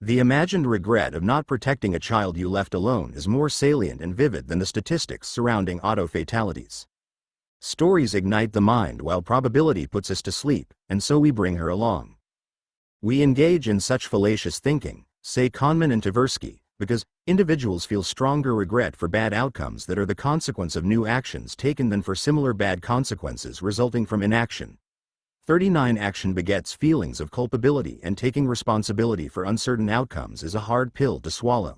The imagined regret of not protecting a child you left alone is more salient and vivid than the statistics surrounding auto fatalities. Stories ignite the mind while probability puts us to sleep, and so we bring her along. We engage in such fallacious thinking, say Kahneman and Tversky, because individuals feel stronger regret for bad outcomes that are the consequence of new actions taken than for similar bad consequences resulting from inaction. 39 Action begets feelings of culpability, and taking responsibility for uncertain outcomes is a hard pill to swallow.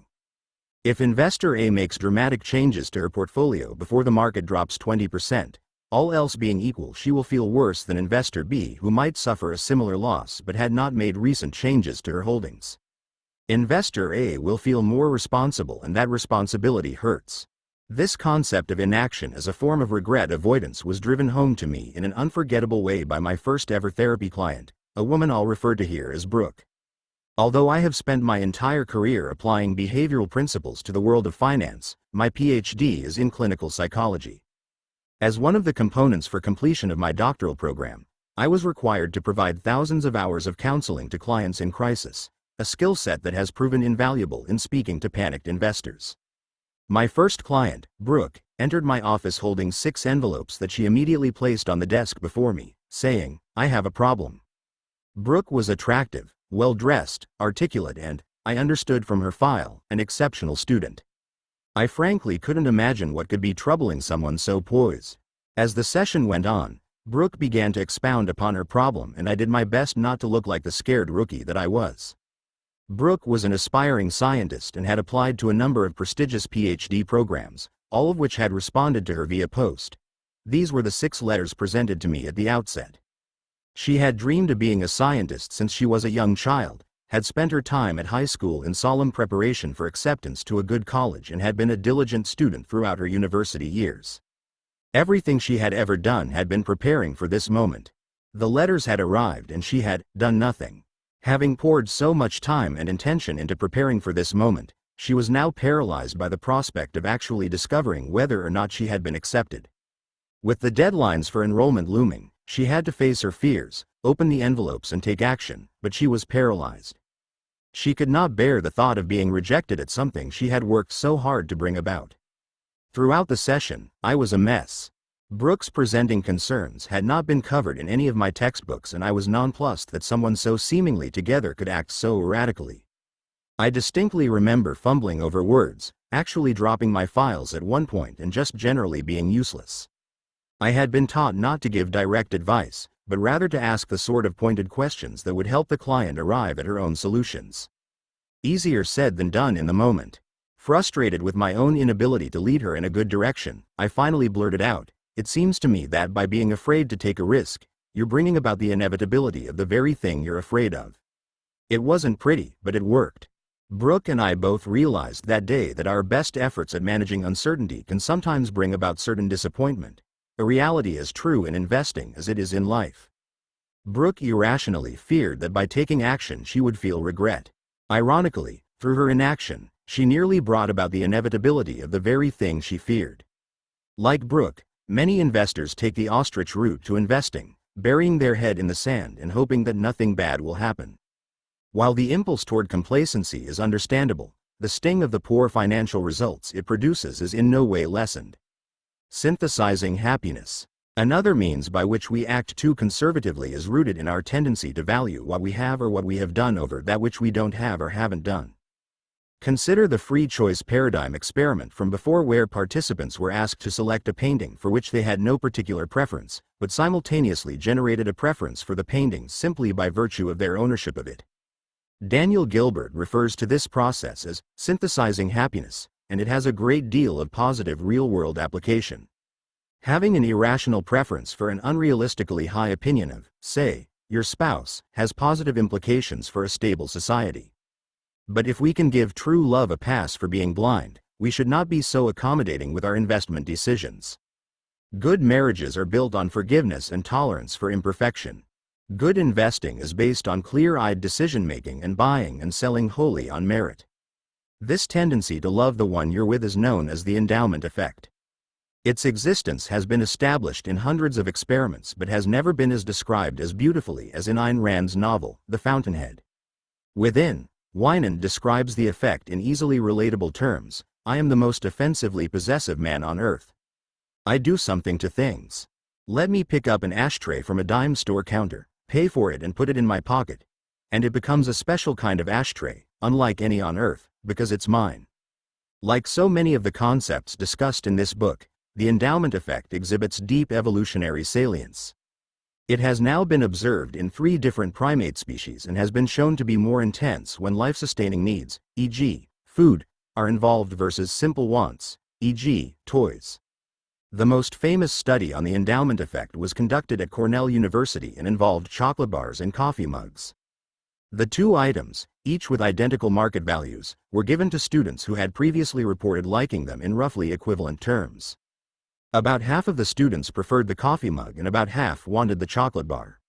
If investor A makes dramatic changes to her portfolio before the market drops 20%, all else being equal, she will feel worse than investor B, who might suffer a similar loss but had not made recent changes to her holdings. Investor A will feel more responsible, and that responsibility hurts. This concept of inaction as a form of regret avoidance was driven home to me in an unforgettable way by my first ever therapy client, a woman I'll refer to here as Brooke. Although I have spent my entire career applying behavioral principles to the world of finance, my PhD is in clinical psychology. As one of the components for completion of my doctoral program, I was required to provide thousands of hours of counseling to clients in crisis, a skill set that has proven invaluable in speaking to panicked investors. My first client, Brooke, entered my office holding 6 envelopes that she immediately placed on the desk before me, saying, "I have a problem." Brooke was attractive, well-dressed, articulate, and, I understood from her file, an exceptional student. I frankly couldn't imagine what could be troubling someone so poised. As the session went on, Brooke began to expound upon her problem, and I did my best not to look like the scared rookie that I was. Brooke was an aspiring scientist and had applied to a number of prestigious PhD programs, all of which had responded to her via post. These were the 6 letters presented to me at the outset. She had dreamed of being a scientist since she was a young child, had spent her time at high school in solemn preparation for acceptance to a good college, and had been a diligent student throughout her university years. Everything she had ever done had been preparing for this moment. The letters had arrived and she had done nothing. Having poured so much time and intention into preparing for this moment, she was now paralyzed by the prospect of actually discovering whether or not she had been accepted. With the deadlines for enrollment looming, she had to face her fears, open the envelopes and take action, but she was paralyzed. She could not bear the thought of being rejected at something she had worked so hard to bring about. Throughout the session, I was a mess. Brooke's presenting concerns had not been covered in any of my textbooks, and I was nonplussed that someone so seemingly together could act so erratically. I distinctly remember fumbling over words, actually dropping my files at one point, and just generally being useless. I had been taught not to give direct advice, but rather to ask the sort of pointed questions that would help the client arrive at her own solutions. Easier said than done in the moment. Frustrated with my own inability to lead her in a good direction, I finally blurted out, "It seems to me that by being afraid to take a risk, you're bringing about the inevitability of the very thing you're afraid of." It wasn't pretty, but it worked. Brooke and I both realized that day that our best efforts at managing uncertainty can sometimes bring about certain disappointment, a reality as true in investing as it is in life. Brooke irrationally feared that by taking action she would feel regret. Ironically, through her inaction, she nearly brought about the inevitability of the very thing she feared. Like Brooke, many investors take the ostrich route to investing, burying their head in the sand and hoping that nothing bad will happen. While the impulse toward complacency is understandable, the sting of the poor financial results it produces is in no way lessened. Synthesizing happiness. Another means by which we act too conservatively is rooted in our tendency to value what we have or what we have done over that which we don't have or haven't done. Consider the free choice paradigm experiment from before, where participants were asked to select a painting for which they had no particular preference, but simultaneously generated a preference for the painting simply by virtue of their ownership of it. Daniel Gilbert refers to this process as synthesizing happiness, and it has a great deal of positive real-world application. Having an irrational preference for an unrealistically high opinion of, say, your spouse, has positive implications for a stable society. But if we can give true love a pass for being blind, we should not be so accommodating with our investment decisions. Good marriages are built on forgiveness and tolerance for imperfection. Good investing is based on clear-eyed decision-making and buying and selling wholly on merit. This tendency to love the one you're with is known as the endowment effect. Its existence has been established in hundreds of experiments but has never been as described as beautifully as in Ayn Rand's novel, The Fountainhead. Within, Winan describes the effect in easily relatable terms: I am the most offensively possessive man on earth. I do something to things. Let me pick up an ashtray from a dime store counter, pay for it and put it in my pocket. And it becomes a special kind of ashtray, unlike any on earth, because it's mine. Like so many of the concepts discussed in this book, the endowment effect exhibits deep evolutionary salience. It has now been observed in 3 different primate species and has been shown to be more intense when life-sustaining needs, e.g., food, are involved versus simple wants, e.g., toys. The most famous study on the endowment effect was conducted at Cornell University and involved chocolate bars and coffee mugs. The 2 items, each with identical market values, were given to students who had previously reported liking them in roughly equivalent terms. About half of the students preferred the coffee mug and about half wanted the chocolate bar.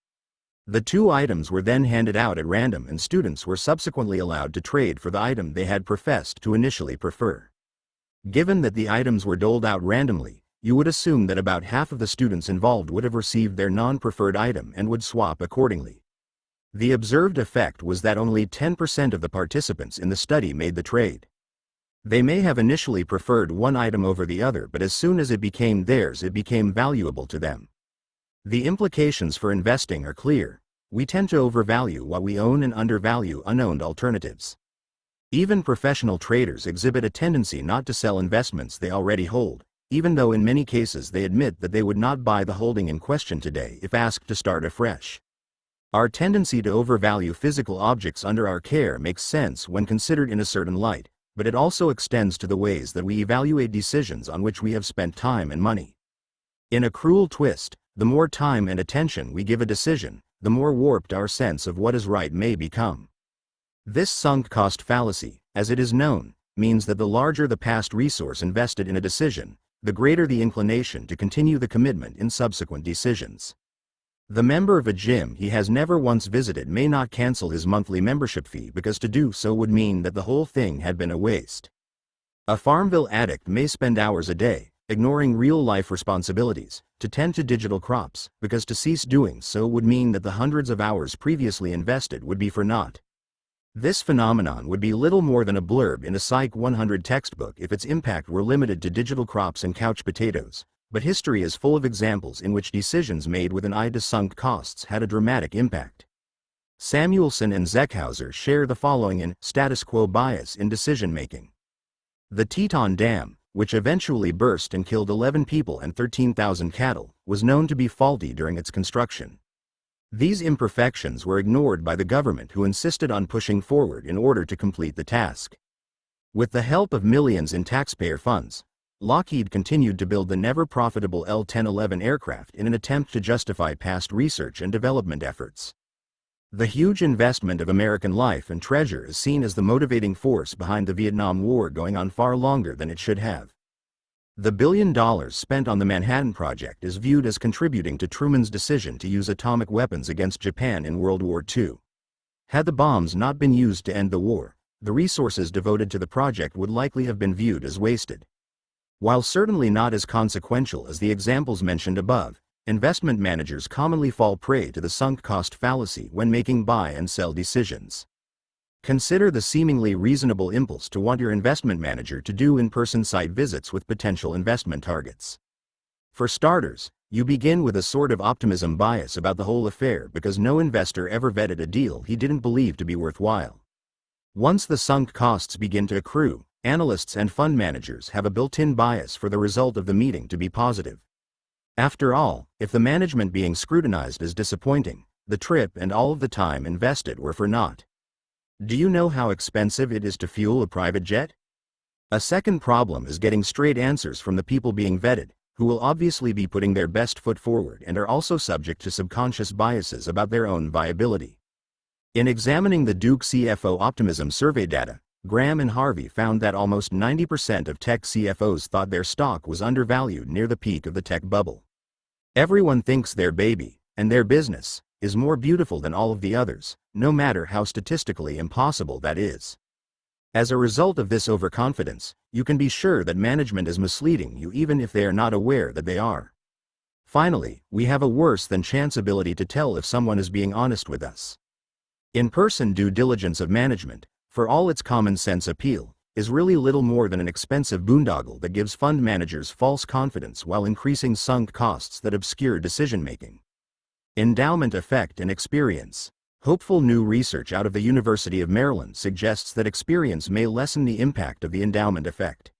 The 2 items were then handed out at random and students were subsequently allowed to trade for the item they had professed to initially prefer. Given that the items were doled out randomly, you would assume that about half of the students involved would have received their non-preferred item and would swap accordingly. The observed effect was that only 10% of the participants in the study made the trade. They may have initially preferred one item over the other, but as soon as it became theirs, it became valuable to them. The implications for investing are clear. We tend to overvalue what we own and undervalue unowned alternatives. Even professional traders exhibit a tendency not to sell investments they already hold, even though in many cases they admit that they would not buy the holding in question today if asked to start afresh. Our tendency to overvalue physical objects under our care makes sense when considered in a certain light, but it also extends to the ways that we evaluate decisions on which we have spent time and money. In a cruel twist, the more time and attention we give a decision, the more warped our sense of what is right may become. This sunk cost fallacy, as it is known, means that the larger the past resource invested in a decision, the greater the inclination to continue the commitment in subsequent decisions. The member of a gym he has never once visited may not cancel his monthly membership fee because to do so would mean that the whole thing had been a waste. A Farmville addict may spend hours a day, ignoring real-life responsibilities, to tend to digital crops, because to cease doing so would mean that the hundreds of hours previously invested would be for naught. This phenomenon would be little more than a blurb in a Psych 100 textbook if its impact were limited to digital crops and couch potatoes. But history is full of examples in which decisions made with an eye to sunk costs had a dramatic impact. Samuelson and Zeckhauser share the following in Status Quo Bias in Decision-Making. The Teton Dam, which eventually burst and killed 11 people and 13,000 cattle, was known to be faulty during its construction. These imperfections were ignored by the government, who insisted on pushing forward in order to complete the task. With the help of millions in taxpayer funds, Lockheed continued to build the never-profitable L-1011 aircraft in an attempt to justify past research and development efforts. The huge investment of American life and treasure is seen as the motivating force behind the Vietnam War going on far longer than it should have. The $1 billion spent on the Manhattan Project is viewed as contributing to Truman's decision to use atomic weapons against Japan in World War II. Had the bombs not been used to end the war, the resources devoted to the project would likely have been viewed as wasted. While certainly not as consequential as the examples mentioned above, investment managers commonly fall prey to the sunk cost fallacy when making buy and sell decisions. Consider the seemingly reasonable impulse to want your investment manager to do in-person site visits with potential investment targets. For starters, you begin with a sort of optimism bias about the whole affair because no investor ever vetted a deal he didn't believe to be worthwhile. Once the sunk costs begin to accrue, analysts and fund managers have a built-in bias for the result of the meeting to be positive. After all, if the management being scrutinized is disappointing, the trip and all of the time invested were for naught. Do you know how expensive it is to fuel a private jet? A second problem is getting straight answers from the people being vetted, who will obviously be putting their best foot forward and are also subject to subconscious biases about their own viability. In examining the Duke CFO Optimism survey data, Graham and Harvey found that almost 90% of tech CFOs thought their stock was undervalued near the peak of the tech bubble. Everyone thinks their baby, and their business, is more beautiful than all of the others, no matter how statistically impossible that is. As a result of this overconfidence, you can be sure that management is misleading you even if they are not aware that they are. Finally, we have a worse than chance ability to tell if someone is being honest with us. In-person due diligence of management, for all its common sense appeal, is really little more than an expensive boondoggle that gives fund managers false confidence while increasing sunk costs that obscure decision-making. Endowment effect and experience. Hopeful new research out of the University of Maryland suggests that experience may lessen the impact of the endowment effect.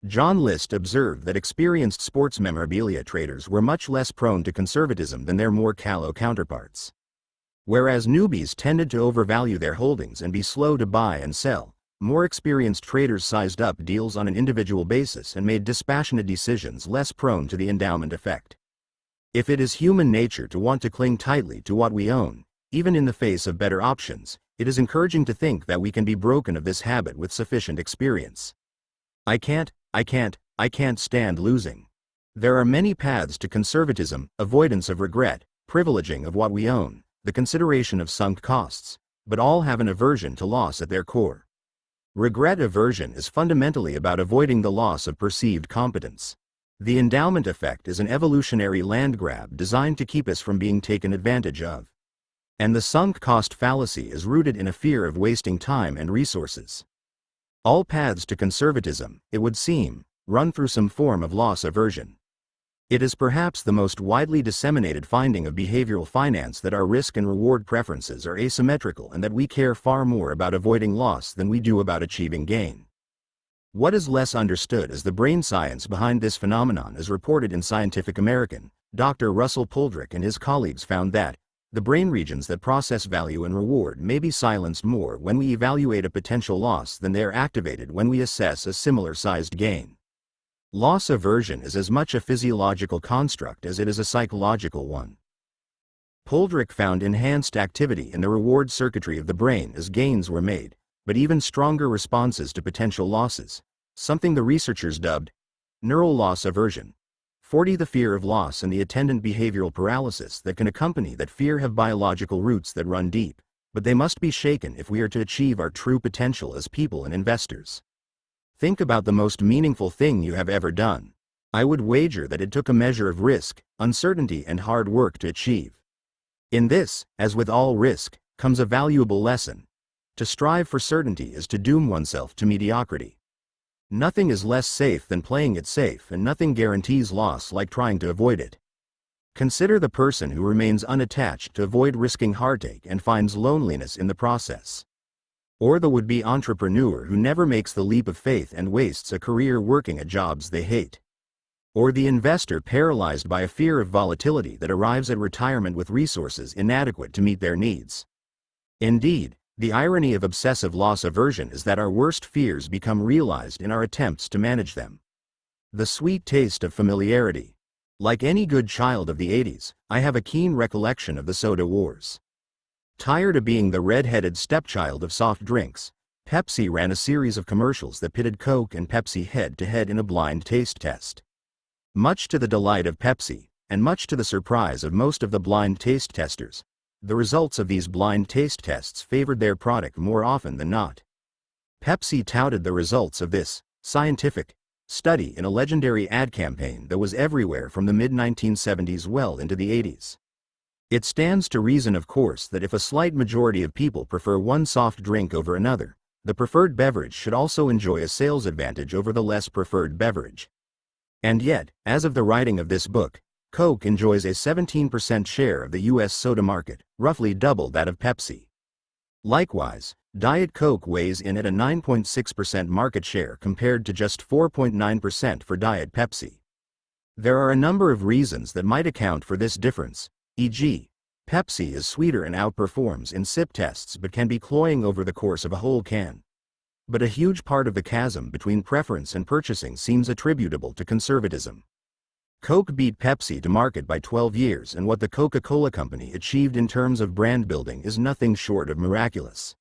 John List observed that experienced sports memorabilia traders were much less prone to conservatism than their more callow counterparts. Whereas newbies tended to overvalue their holdings and be slow to buy and sell, more experienced traders sized up deals on an individual basis and made dispassionate decisions less prone to the endowment effect. If it is human nature to want to cling tightly to what we own, even in the face of better options, it is encouraging to think that we can be broken of this habit with sufficient experience. I can't stand losing. There are many paths to conservatism: avoidance of regret, privileging of what we own, the consideration of sunk costs, but all have an aversion to loss at their core. Regret aversion is fundamentally about avoiding the loss of perceived competence. The endowment effect is an evolutionary land grab designed to keep us from being taken advantage of. And the sunk cost fallacy is rooted in a fear of wasting time and resources. All paths to conservatism, it would seem, run through some form of loss aversion. It is perhaps the most widely disseminated finding of behavioral finance that our risk and reward preferences are asymmetrical and that we care far more about avoiding loss than we do about achieving gain. What is less understood is the brain science behind this phenomenon. As reported in Scientific American, Dr. Russell Poldrick and his colleagues found that the brain regions that process value and reward may be silenced more when we evaluate a potential loss than they are activated when we assess a similar-sized gain. Loss aversion is as much a physiological construct as it is a psychological one. Poldrick found enhanced activity in the reward circuitry of the brain as gains were made, but even stronger responses to potential losses, something the researchers dubbed neural loss aversion. 40. The fear of loss and the attendant behavioral paralysis that can accompany that fear have biological roots that run deep, but they must be shaken if we are to achieve our true potential as people and investors. Think about the most meaningful thing you have ever done. I would wager that it took a measure of risk, uncertainty, and hard work to achieve. In this, as with all risk, comes a valuable lesson. To strive for certainty is to doom oneself to mediocrity. Nothing is less safe than playing it safe, and nothing guarantees loss like trying to avoid it. Consider the person who remains unattached to avoid risking heartache and finds loneliness in the process. Or the would-be entrepreneur who never makes the leap of faith and wastes a career working at jobs they hate. Or the investor paralyzed by a fear of volatility that arrives at retirement with resources inadequate to meet their needs. Indeed, the irony of obsessive loss aversion is that our worst fears become realized in our attempts to manage them. The sweet taste of familiarity. Like any good child of the 80s, I have a keen recollection of the soda wars. Tired of being the red-headed stepchild of soft drinks, Pepsi ran a series of commercials that pitted Coke and Pepsi head-to-head in a blind taste test. Much to the delight of Pepsi, and much to the surprise of most of the blind taste testers, the results of these blind taste tests favored their product more often than not. Pepsi touted the results of this scientific study in a legendary ad campaign that was everywhere from the mid-1970s well into the 80s. It stands to reason, of course, that if a slight majority of people prefer one soft drink over another, the preferred beverage should also enjoy a sales advantage over the less preferred beverage. And yet, as of the writing of this book, Coke enjoys a 17% share of the U.S. soda market, roughly double that of Pepsi. Likewise, Diet Coke weighs in at a 9.6% market share compared to just 4.9% for Diet Pepsi. There are a number of reasons that might account for this difference, e.g., Pepsi is sweeter and outperforms in sip tests but can be cloying over the course of a whole can. But a huge part of the chasm between preference and purchasing seems attributable to conservatism. Coke beat Pepsi to market by 12 years, and what the Coca-Cola Company achieved in terms of brand building is nothing short of miraculous.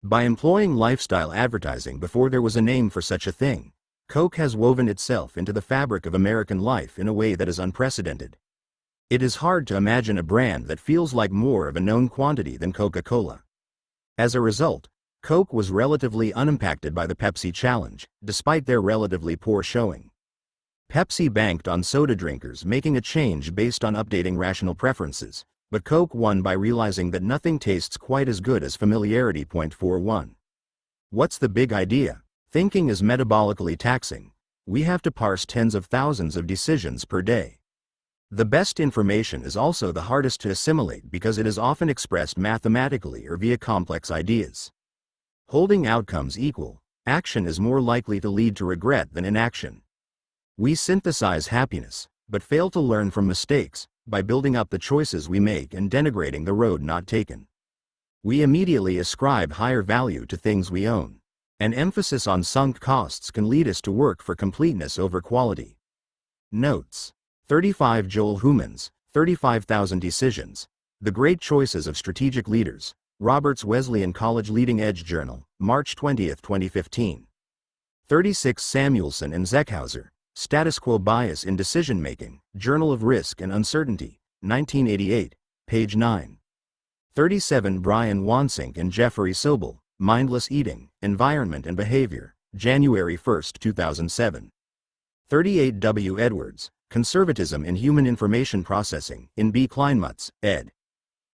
By employing lifestyle advertising before there was a name for such a thing, Coke has woven itself into the fabric of American life in a way that is unprecedented. It is hard to imagine a brand that feels like more of a known quantity than Coca-Cola. As a result, Coke was relatively unimpacted by the Pepsi challenge, despite their relatively poor showing. Pepsi banked on soda drinkers making a change based on updating rational preferences, but Coke won by realizing that nothing tastes quite as good as familiarity. 41. What's the big idea? Thinking is metabolically taxing. We have to parse tens of thousands of decisions per day. The best information is also the hardest to assimilate because it is often expressed mathematically or via complex ideas. Holding outcomes equal, action is more likely to lead to regret than inaction. We synthesize happiness, but fail to learn from mistakes, by building up the choices we make and denigrating the road not taken. We immediately ascribe higher value to things we own. An emphasis on sunk costs can lead us to work for completeness over quality. Notes. 35 Joel Humans, 35,000 Decisions. The Great Choices of Strategic Leaders. Roberts Wesleyan College Leading Edge Journal, March 20, 2015. 36 Samuelson and Zeckhauser. Status Quo Bias in Decision Making. Journal of Risk and Uncertainty, 1988, page 9. 37 Brian Wansink and Jeffrey Sobel. Mindless Eating, Environment and Behavior. January 1, 2007. 38 W. Edwards. Conservatism in Human Information Processing, in B. Kleinmutz, ed.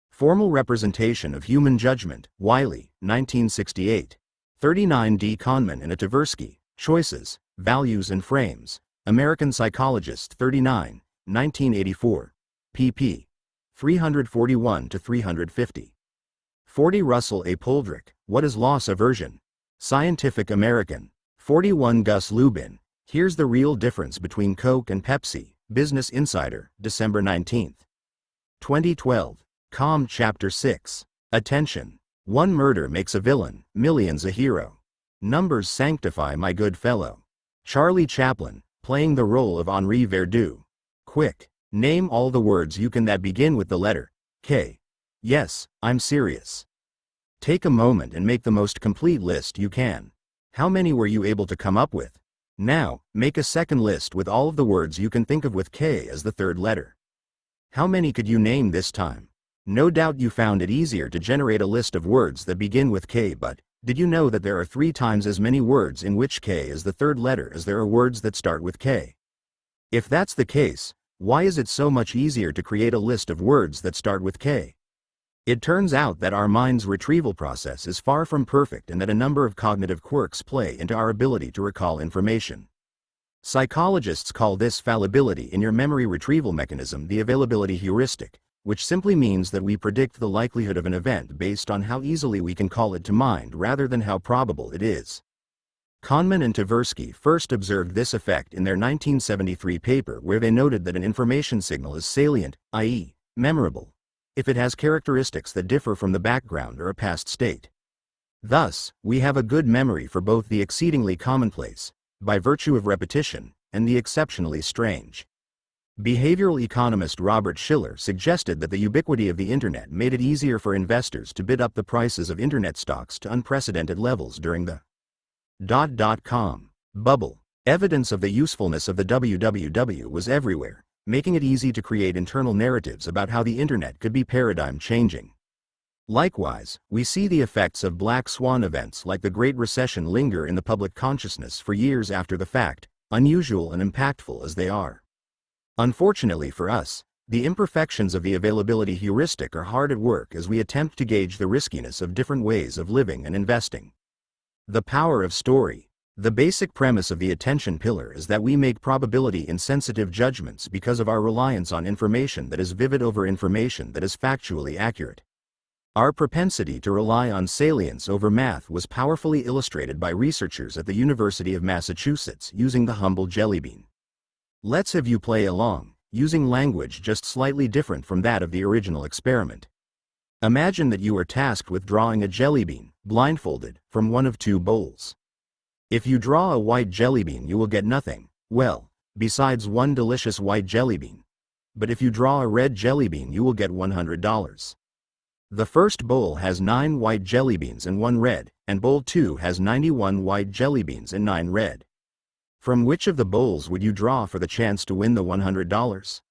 Formal Representation of Human Judgment, Wiley, 1968. 39 D. Kahneman and Tversky, Choices, Values and Frames. American Psychologist 39, 1984. pp. 341-350. 40 Russell A. Poldrick, What is Loss Aversion? Scientific American. 41 Gus Lubin, Here's the Real Difference Between Coke and Pepsi, Business Insider, December 19, 2012. Calm Chapter 6. Attention. One murder makes a villain, millions a hero. Numbers sanctify my good fellow. Charlie Chaplin, playing the role of Henri Verdoux. Quick. Name all the words you can that begin with the letter K. Yes, I'm serious. Take a moment and make the most complete list you can. How many were you able to come up with? Now, make a second list with all of the words you can think of with K as the third letter. How many could you name this time? No doubt you found it easier to generate a list of words that begin with K, but did you know that there are 3 times as many words in which K is the third letter as there are words that start with K? If that's the case, why is it so much easier to create a list of words that start with K? It turns out that our mind's retrieval process is far from perfect and that a number of cognitive quirks play into our ability to recall information. Psychologists call this fallibility in your memory retrieval mechanism the availability heuristic, which simply means that we predict the likelihood of an event based on how easily we can call it to mind rather than how probable it is. Kahneman and Tversky first observed this effect in their 1973 paper where they noted that an information signal is salient, i.e., memorable, if it has characteristics that differ from the background or a past state. Thus, we have a good memory for both the exceedingly commonplace, by virtue of repetition, and the exceptionally strange. Behavioral economist Robert Shiller suggested that the ubiquity of the internet made it easier for investors to bid up the prices of internet stocks to unprecedented levels during the .com bubble. Evidence of the usefulness of the www was everywhere, making it easy to create internal narratives about how the internet could be paradigm-changing. Likewise, we see the effects of black swan events like the Great Recession linger in the public consciousness for years after the fact, unusual and impactful as they are. Unfortunately for us, the imperfections of the availability heuristic are hard at work as we attempt to gauge the riskiness of different ways of living and investing. The power of story. The basic premise of the attention pillar is that we make probability-insensitive judgments because of our reliance on information that is vivid over information that is factually accurate. Our propensity to rely on salience over math was powerfully illustrated by researchers at the University of Massachusetts using the humble jellybean. Let's have you play along, using language just slightly different from that of the original experiment. Imagine that you are tasked with drawing a jellybean, blindfolded, from one of 2 bowls. If you draw a white jellybean you will get nothing, well, besides one delicious white jellybean. But if you draw a red jellybean you will get $100. The first bowl has 9 white jellybeans and 1 red, and bowl 2 has 91 white jellybeans and 9 red. From which of the bowls would you draw for the chance to win the $100?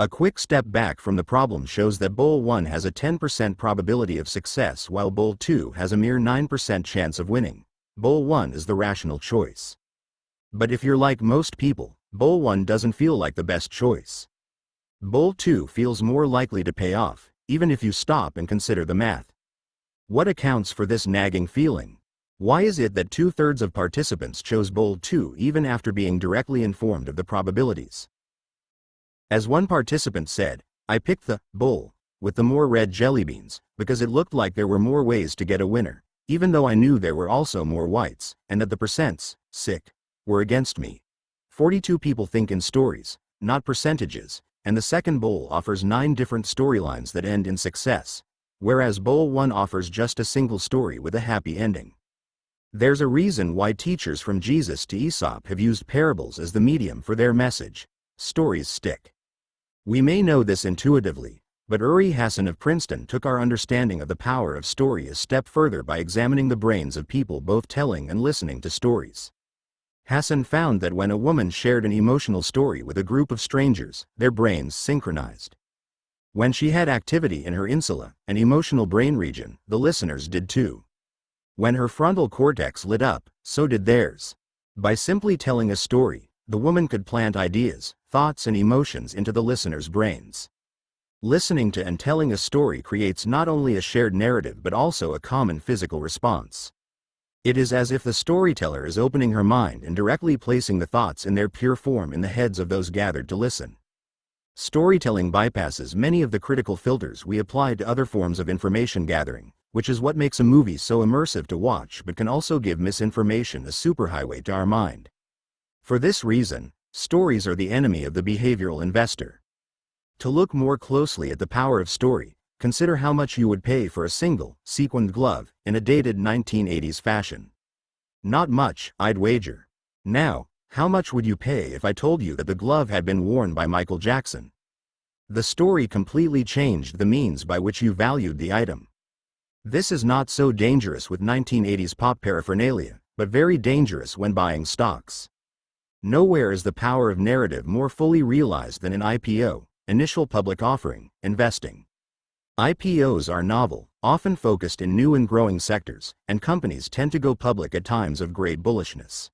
A quick step back from the problem shows that bowl 1 has a 10% probability of success while bowl 2 has a mere 9% chance of winning. Bowl 1 is the rational choice. But if you're like most people, bowl 1 doesn't feel like the best choice. Bowl 2 feels more likely to pay off, even if you stop and consider the math. What accounts for this nagging feeling? Why is it that 2/3 of participants chose bowl 2 even after being directly informed of the probabilities? As one participant said, I picked the bowl with the more red jelly beans because it looked like there were more ways to get a winner, even though I knew there were also more whites, and that the percents, were against me. 42 people think in stories, not percentages, and the second bowl offers 9 different storylines that end in success, whereas bowl 1 offers just a single story with a happy ending. There's a reason why teachers from Jesus to Aesop have used parables as the medium for their message. Stories stick. We may know this intuitively, but Uri Hassan of Princeton took our understanding of the power of story a step further by examining the brains of people both telling and listening to stories. Hassan found that when a woman shared an emotional story with a group of strangers, their brains synchronized. When she had activity in her insula, an emotional brain region, the listeners did too. When her frontal cortex lit up, so did theirs. By simply telling a story, the woman could plant ideas, thoughts and emotions into the listener's brains. Listening to and telling a story creates not only a shared narrative but also a common physical response. It is as if the storyteller is opening her mind and directly placing the thoughts in their pure form in the heads of those gathered to listen. Storytelling bypasses many of the critical filters we apply to other forms of information gathering, which is what makes a movie so immersive to watch but can also give misinformation a superhighway to our mind. For this reason, stories are the enemy of the behavioral investor. To look more closely at the power of story, consider how much you would pay for a single, sequined glove, in a dated 1980s fashion. Not much, I'd wager. Now, how much would you pay if I told you that the glove had been worn by Michael Jackson? The story completely changed the means by which you valued the item. This is not so dangerous with 1980s pop paraphernalia, but very dangerous when buying stocks. Nowhere is the power of narrative more fully realized than in IPO, initial public offering, investing. IPOs are novel, often focused in new and growing sectors, and companies tend to go public at times of great bullishness.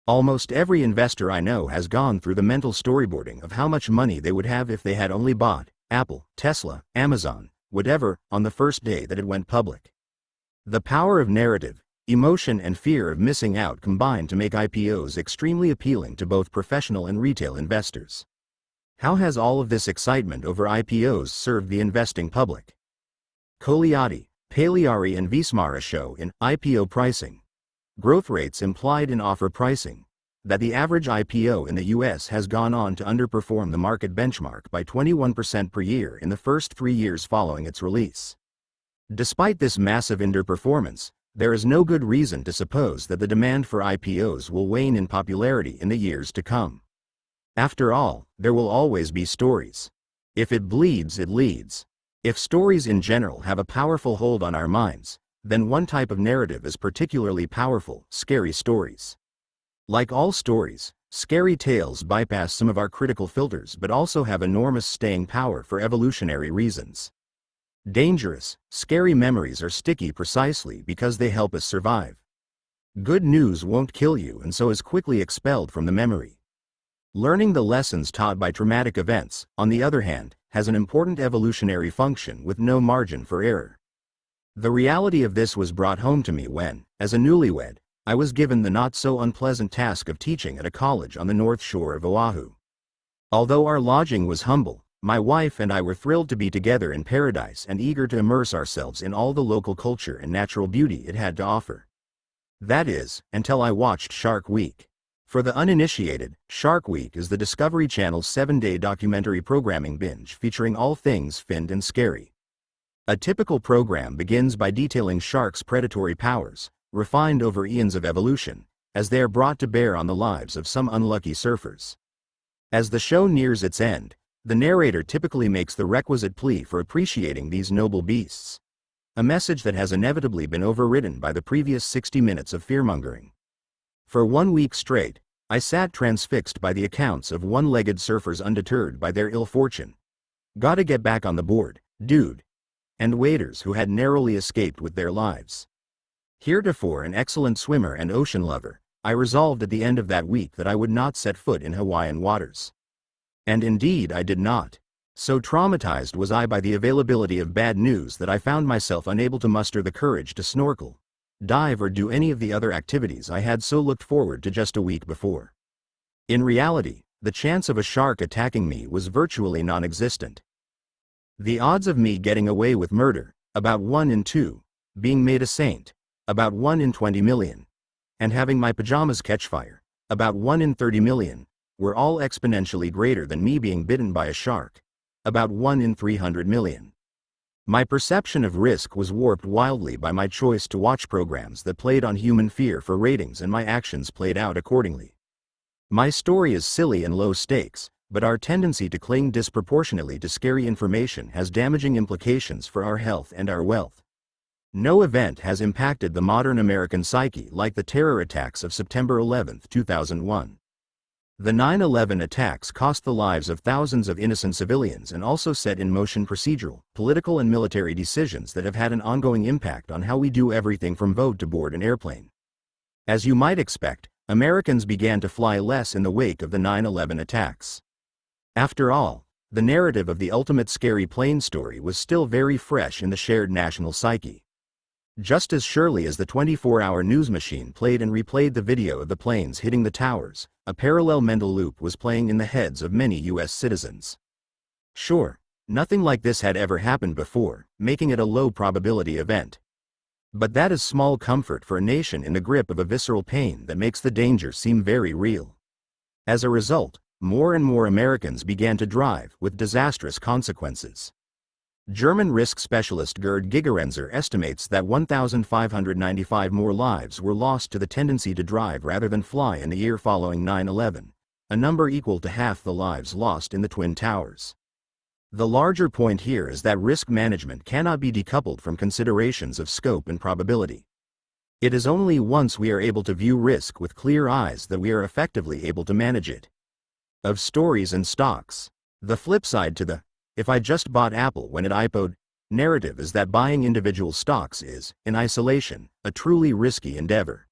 Almost every investor I know has gone through the mental storyboarding of how much money they would have if they had only bought Apple, Tesla, Amazon, whatever, on the first day that it went public. The power of narrative, emotion and fear of missing out combine to make IPOs extremely appealing to both professional and retail investors. How has all of this excitement over IPOs served the investing public? Coliotti, Pagliari and Wismara show in IPO pricing growth rates implied in offer pricing that the average IPO in the US has gone on to underperform the market benchmark by 21% per year in the first 3 years following its release. Despite this massive underperformance, there is no good reason to suppose that the demand for IPOs will wane in popularity in the years to come. After all, there will always be stories. If it bleeds, it leads. If stories in general have a powerful hold on our minds, then one type of narrative is particularly powerful: scary stories. Like all stories, scary tales bypass some of our critical filters but also have enormous staying power for evolutionary reasons. Dangerous, scary memories are sticky precisely because they help us survive. Good news won't kill you and so is quickly expelled from the memory. Learning the lessons taught by traumatic events, on the other hand, has an important evolutionary function with no margin for error. The reality of this was brought home to me when, as a newlywed, I was given the not-so-unpleasant task of teaching at a college on the north shore of Oahu. Although our lodging was humble, my wife and I were thrilled to be together in paradise and eager to immerse ourselves in all the local culture and natural beauty it had to offer. That is, until I watched Shark Week. For the uninitiated, Shark Week is the Discovery Channel's 7-day documentary programming binge featuring all things finned and scary. A typical program begins by detailing sharks' predatory powers, refined over eons of evolution, as they are brought to bear on the lives of some unlucky surfers. As the show nears its end, the narrator typically makes the requisite plea for appreciating these noble beasts. A message that has inevitably been overridden by the previous 60 minutes of fearmongering. For 1 week straight, I sat transfixed by the accounts of one-legged surfers undeterred by their ill fortune. Gotta get back on the board, dude. And waders who had narrowly escaped with their lives. Heretofore an excellent swimmer and ocean lover, I resolved at the end of that week that I would not set foot in Hawaiian waters. And indeed I did not. So traumatized was I by the availability of bad news that I found myself unable to muster the courage to snorkel, dive or do any of the other activities I had so looked forward to just a week before. In reality, the chance of a shark attacking me was virtually non-existent. The odds of me getting away with murder, about 1 in 2, being made a saint, about 1 in 20 million, and having my pajamas catch fire, about 1 in 30 million, were all exponentially greater than me being bitten by a shark, about 1 in 300 million. My perception of risk was warped wildly by my choice to watch programs that played on human fear for ratings, and my actions played out accordingly. My story is silly and low stakes, but our tendency to cling disproportionately to scary information has damaging implications for our health and our wealth. No event has impacted the modern American psyche like the terror attacks of September 11, 2001. The 9/11 attacks cost the lives of thousands of innocent civilians and also set in motion procedural, political and military decisions that have had an ongoing impact on how we do everything from vote to board an airplane. As you might expect, Americans began to fly less in the wake of the 9/11 attacks. After all, the narrative of the ultimate scary plane story was still very fresh in the shared national psyche. Just as surely as the 24-hour news machine played and replayed the video of the planes hitting the towers, a parallel mental loop was playing in the heads of many U.S. citizens. Sure, nothing like this had ever happened before, making it a low-probability event. But that is small comfort for a nation in the grip of a visceral pain that makes the danger seem very real. As a result, more and more Americans began to drive with disastrous consequences. German risk specialist Gerd Gigerenzer estimates that 1,595 more lives were lost to the tendency to drive rather than fly in the year following 9/11, a number equal to half the lives lost in the Twin Towers. The larger point here is that risk management cannot be decoupled from considerations of scope and probability. It is only once we are able to view risk with clear eyes that we are effectively able to manage it. Of stories and stocks, the flip side to the "if I just bought Apple when it IPO'd" narrative is that buying individual stocks is, in isolation, a truly risky endeavor.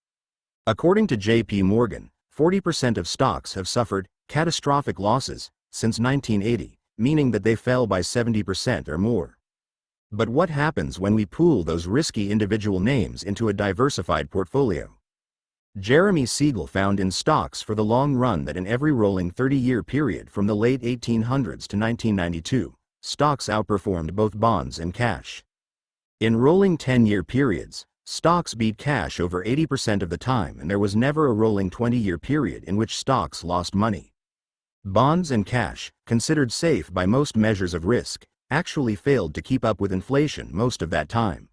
According to J.P. Morgan, 40% of stocks have suffered catastrophic losses since 1980, meaning that they fell by 70% or more. But what happens when we pool those risky individual names into a diversified portfolio? Jeremy Siegel found in stocks for the long run that in every rolling 30-year period from the late 1800s to 1992, stocks outperformed both bonds and cash. In rolling 10-year periods, stocks beat cash over 80% of the time, and there was never a rolling 20-year period in which stocks lost money. Bonds and cash, considered safe by most measures of risk, actually failed to keep up with inflation most of that time.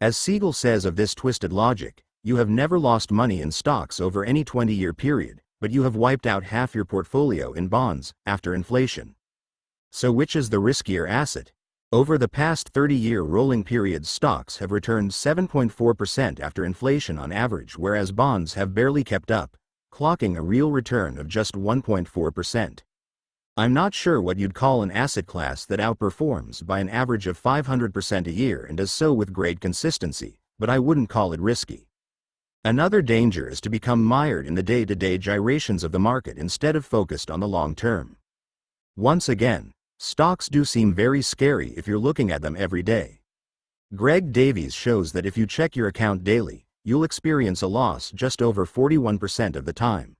As Siegel says of this twisted logic, you have never lost money in stocks over any 20-year period, but you have wiped out half your portfolio in bonds after inflation. So which is the riskier asset? Over the past 30-year rolling periods, stocks have returned 7.4% after inflation on average, whereas bonds have barely kept up, clocking a real return of just 1.4%. I'm not sure what you'd call an asset class that outperforms by an average of 500% a year and does so with great consistency, but I wouldn't call it risky. Another danger is to become mired in the day-to-day gyrations of the market instead of focused on the long term. Once again, stocks do seem very scary if you're looking at them every day. Greg Davies shows that if you check your account daily, you'll experience a loss just over 41% of the time.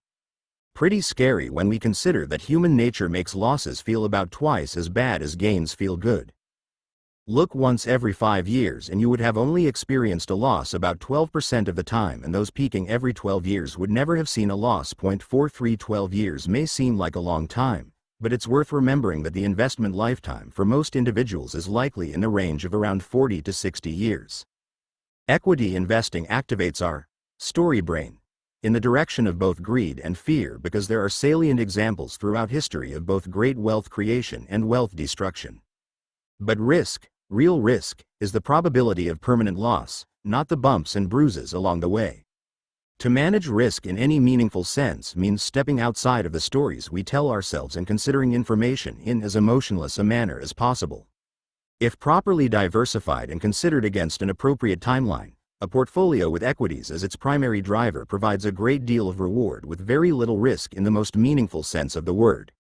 Pretty scary when we consider that human nature makes losses feel about twice as bad as gains feel good. Look once every 5 years and you would have only experienced a loss about 12% of the time, and those peaking every 12 years would never have seen a loss. 0.43 12 years may seem like a long time, but it's worth remembering that the investment lifetime for most individuals is likely in the range of around 40 to 60 years. Equity investing activates our story brain in the direction of both greed and fear, because there are salient examples throughout history of both great wealth creation and wealth destruction. But risk, real risk, is the probability of permanent loss, not the bumps and bruises along the way. To manage risk in any meaningful sense means stepping outside of the stories we tell ourselves and considering information in as emotionless a manner as possible. If properly diversified and considered against an appropriate timeline, a portfolio with equities as its primary driver provides a great deal of reward with very little risk in the most meaningful sense of the word.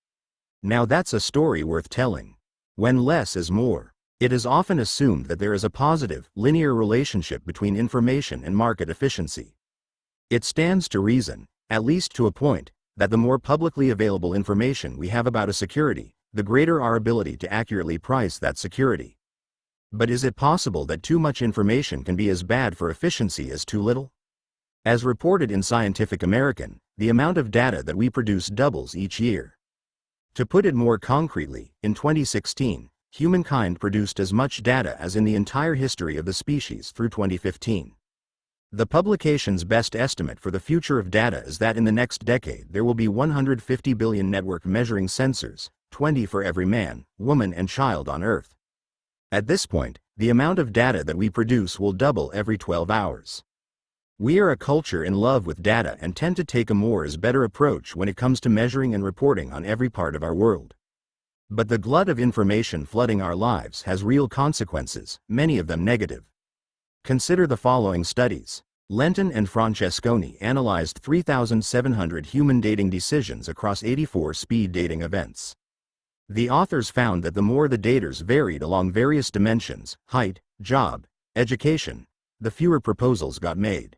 Now that's a story worth telling. When less is more. It is often assumed that there is a positive, linear relationship between information and market efficiency. It stands to reason, at least to a point, that the more publicly available information we have about a security, the greater our ability to accurately price that security. But is it possible that too much information can be as bad for efficiency as too little? As reported in Scientific American, the amount of data that we produce doubles each year. To put it more concretely, in 2016, humankind produced as much data as in the entire history of the species through 2015. The publication's best estimate for the future of data is that in the next decade there will be 150 billion network measuring sensors, 20 for every man, woman and child on Earth. At this point, the amount of data that we produce will double every 12 hours. We are a culture in love with data and tend to take a more is better approach when it comes to measuring and reporting on every part of our world. But the glut of information flooding our lives has real consequences, many of them negative. Consider the following studies. Lenton and Francesconi analyzed 3,700 human dating decisions across 84 speed dating events. The authors found that the more the daters varied along various dimensions, height, job, education, the fewer proposals got made.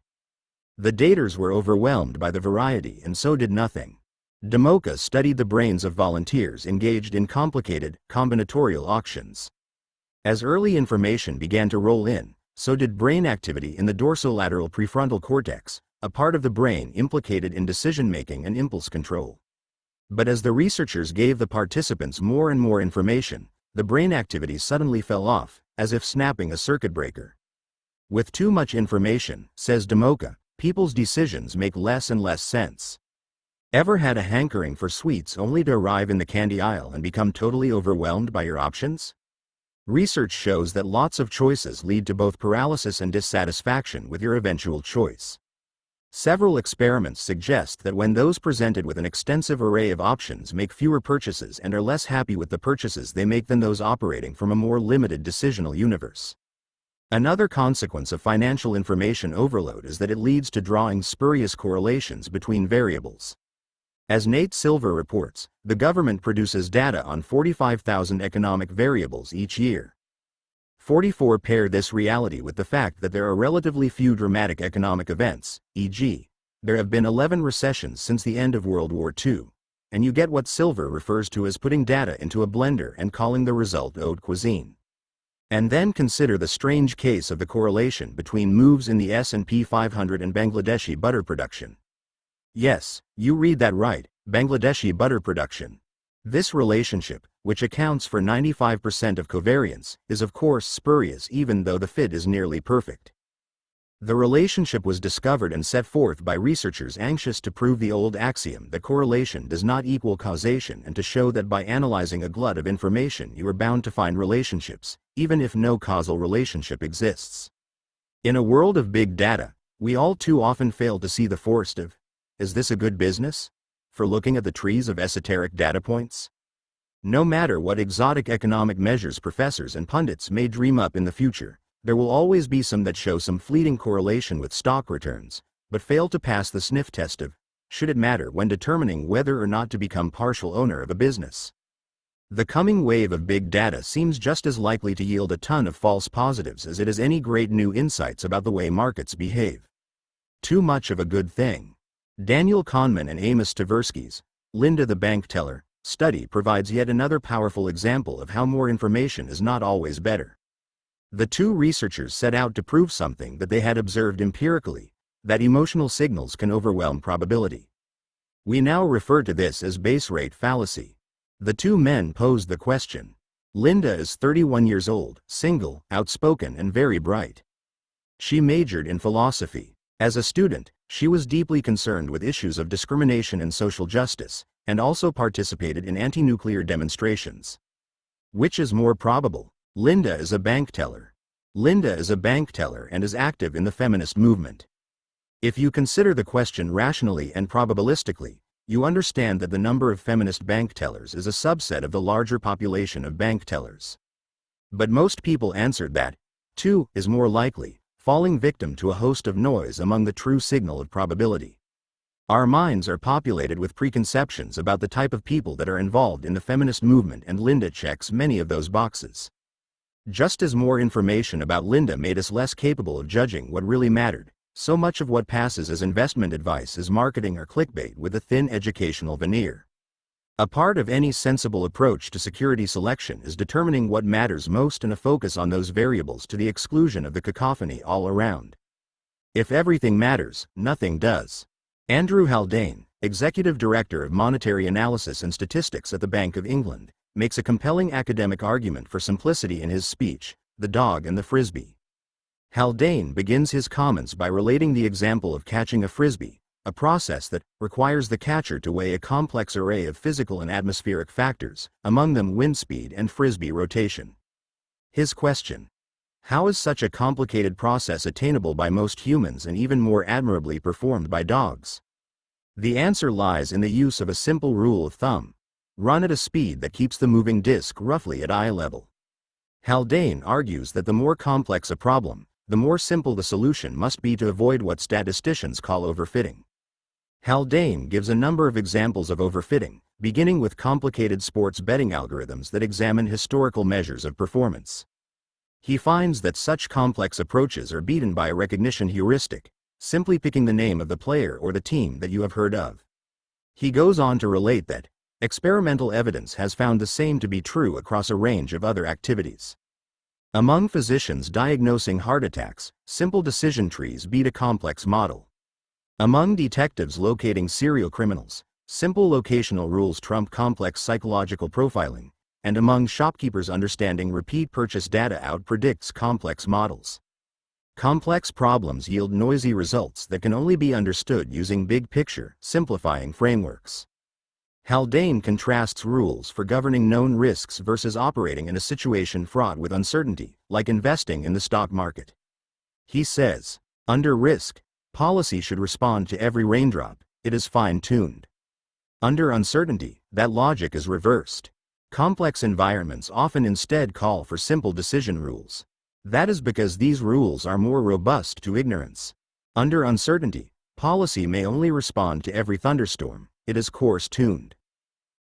The daters were overwhelmed by the variety and so did nothing. Damoka studied the brains of volunteers engaged in complicated, combinatorial auctions. As early information began to roll in, so did brain activity in the dorsolateral prefrontal cortex, a part of the brain implicated in decision-making and impulse control. But as the researchers gave the participants more and more information, the brain activity suddenly fell off, as if snapping a circuit breaker. With too much information, says Damoka, people's decisions make less and less sense. Ever had a hankering for sweets only to arrive in the candy aisle and become totally overwhelmed by your options? Research shows that lots of choices lead to both paralysis and dissatisfaction with your eventual choice. Several experiments suggest that when those presented with an extensive array of options make fewer purchases and are less happy with the purchases they make than those operating from a more limited decisional universe. Another consequence of financial information overload is that it leads to drawing spurious correlations between variables. As Nate Silver reports, the government produces data on 45,000 economic variables each year. 44 pair this reality with the fact that there are relatively few dramatic economic events, e.g., there have been 11 recessions since the end of World War II, and you get what Silver refers to as putting data into a blender and calling the result haute cuisine. And then consider the strange case of the correlation between moves in the S&P 500 and Bangladeshi butter production. Yes, you read that right, Bangladeshi butter production. This relationship, which accounts for 95% of covariance, is of course spurious even though the fit is nearly perfect. The relationship was discovered and set forth by researchers anxious to prove the old axiom that correlation does not equal causation and to show that by analyzing a glut of information you are bound to find relationships, even if no causal relationship exists. In a world of big data, we all too often fail to see the forest of, is this a good business? For looking at the trees of esoteric data points? No matter what exotic economic measures professors and pundits may dream up in the future, there will always be some that show some fleeting correlation with stock returns, but fail to pass the sniff test of, should it matter when determining whether or not to become partial owner of a business. The coming wave of big data seems just as likely to yield a ton of false positives as it is any great new insights about the way markets behave. Too much of a good thing. Daniel Kahneman and Amos Tversky's Linda the Bank Teller study provides yet another powerful example of how more information is not always better. The two researchers set out to prove something that they had observed empirically, that emotional signals can overwhelm probability. We now refer to this as base rate fallacy. The two men posed the question. Linda is 31 years old, single, outspoken and very bright. She majored in philosophy. As a student, she was deeply concerned with issues of discrimination and social justice, and also participated in anti-nuclear demonstrations. Which is more probable? Linda is a bank teller. Linda is a bank teller and is active in the feminist movement. If you consider the question rationally and probabilistically, you understand that the number of feminist bank tellers is a subset of the larger population of bank tellers. But most people answered that 2 is more likely, falling victim to a host of noise among the true signal of probability. Our minds are populated with preconceptions about the type of people that are involved in the feminist movement, and Linda checks many of those boxes. Just as more information about Linda made us less capable of judging what really mattered, so much of what passes as investment advice is marketing or clickbait with a thin educational veneer. A part of any sensible approach to security selection is determining what matters most and a focus on those variables to the exclusion of the cacophony all around. If everything matters, nothing does. Andrew Haldane, Executive Director of Monetary Analysis and Statistics at the Bank of England, makes a compelling academic argument for simplicity in his speech, The Dog and the Frisbee. Haldane begins his comments by relating the example of catching a frisbee, a process that requires the catcher to weigh a complex array of physical and atmospheric factors, among them wind speed and frisbee rotation. His question: how is such a complicated process attainable by most humans and even more admirably performed by dogs? The answer lies in the use of a simple rule of thumb: run at a speed that keeps the moving disc roughly at eye level. Haldane argues that the more complex a problem, the more simple the solution must be to avoid what statisticians call overfitting. Haldane gives a number of examples of overfitting, beginning with complicated sports betting algorithms that examine historical measures of performance. He finds that such complex approaches are beaten by a recognition heuristic, simply picking the name of the player or the team that you have heard of. He goes on to relate that experimental evidence has found the same to be true across a range of other activities. Among physicians diagnosing heart attacks, simple decision trees beat a complex model. Among detectives locating serial criminals, simple locational rules trump complex psychological profiling, and among shopkeepers understanding repeat purchase data out-predicts complex models. Complex problems yield noisy results that can only be understood using big-picture, simplifying frameworks. Haldane contrasts rules for governing known risks versus operating in a situation fraught with uncertainty, like investing in the stock market. He says, under risk, policy should respond to every raindrop, it is fine-tuned. Under uncertainty, that logic is reversed. Complex environments often instead call for simple decision rules. That is because these rules are more robust to ignorance. Under uncertainty, policy may only respond to every thunderstorm, it is course-tuned.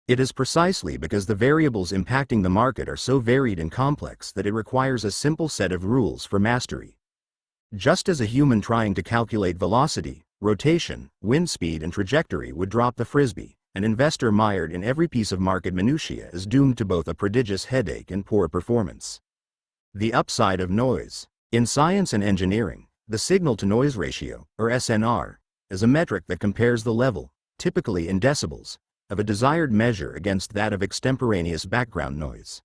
It is precisely because the variables impacting the market are so varied and complex that it requires a simple set of rules for mastery. Just as a human trying to calculate velocity, rotation, wind speed and trajectory would drop the frisbee, an investor mired in every piece of market minutiae is doomed to both a prodigious headache and poor performance. The upside of noise. In science and engineering, the signal-to-noise ratio, or SNR, is a metric that compares the level, typically in decibels, of a desired measure against that of extemporaneous background noise.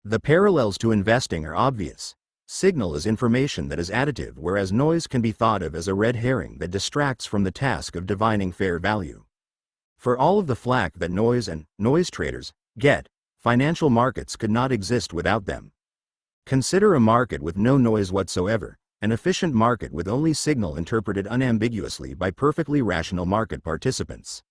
The parallels to investing are obvious. Signal is information that is additive, whereas noise can be thought of as a red herring that distracts from the task of divining fair value. For all of the flack that noise and noise traders get, financial markets could not exist without them. Consider a market with no noise whatsoever, an efficient market with only signal interpreted unambiguously by perfectly rational market participants.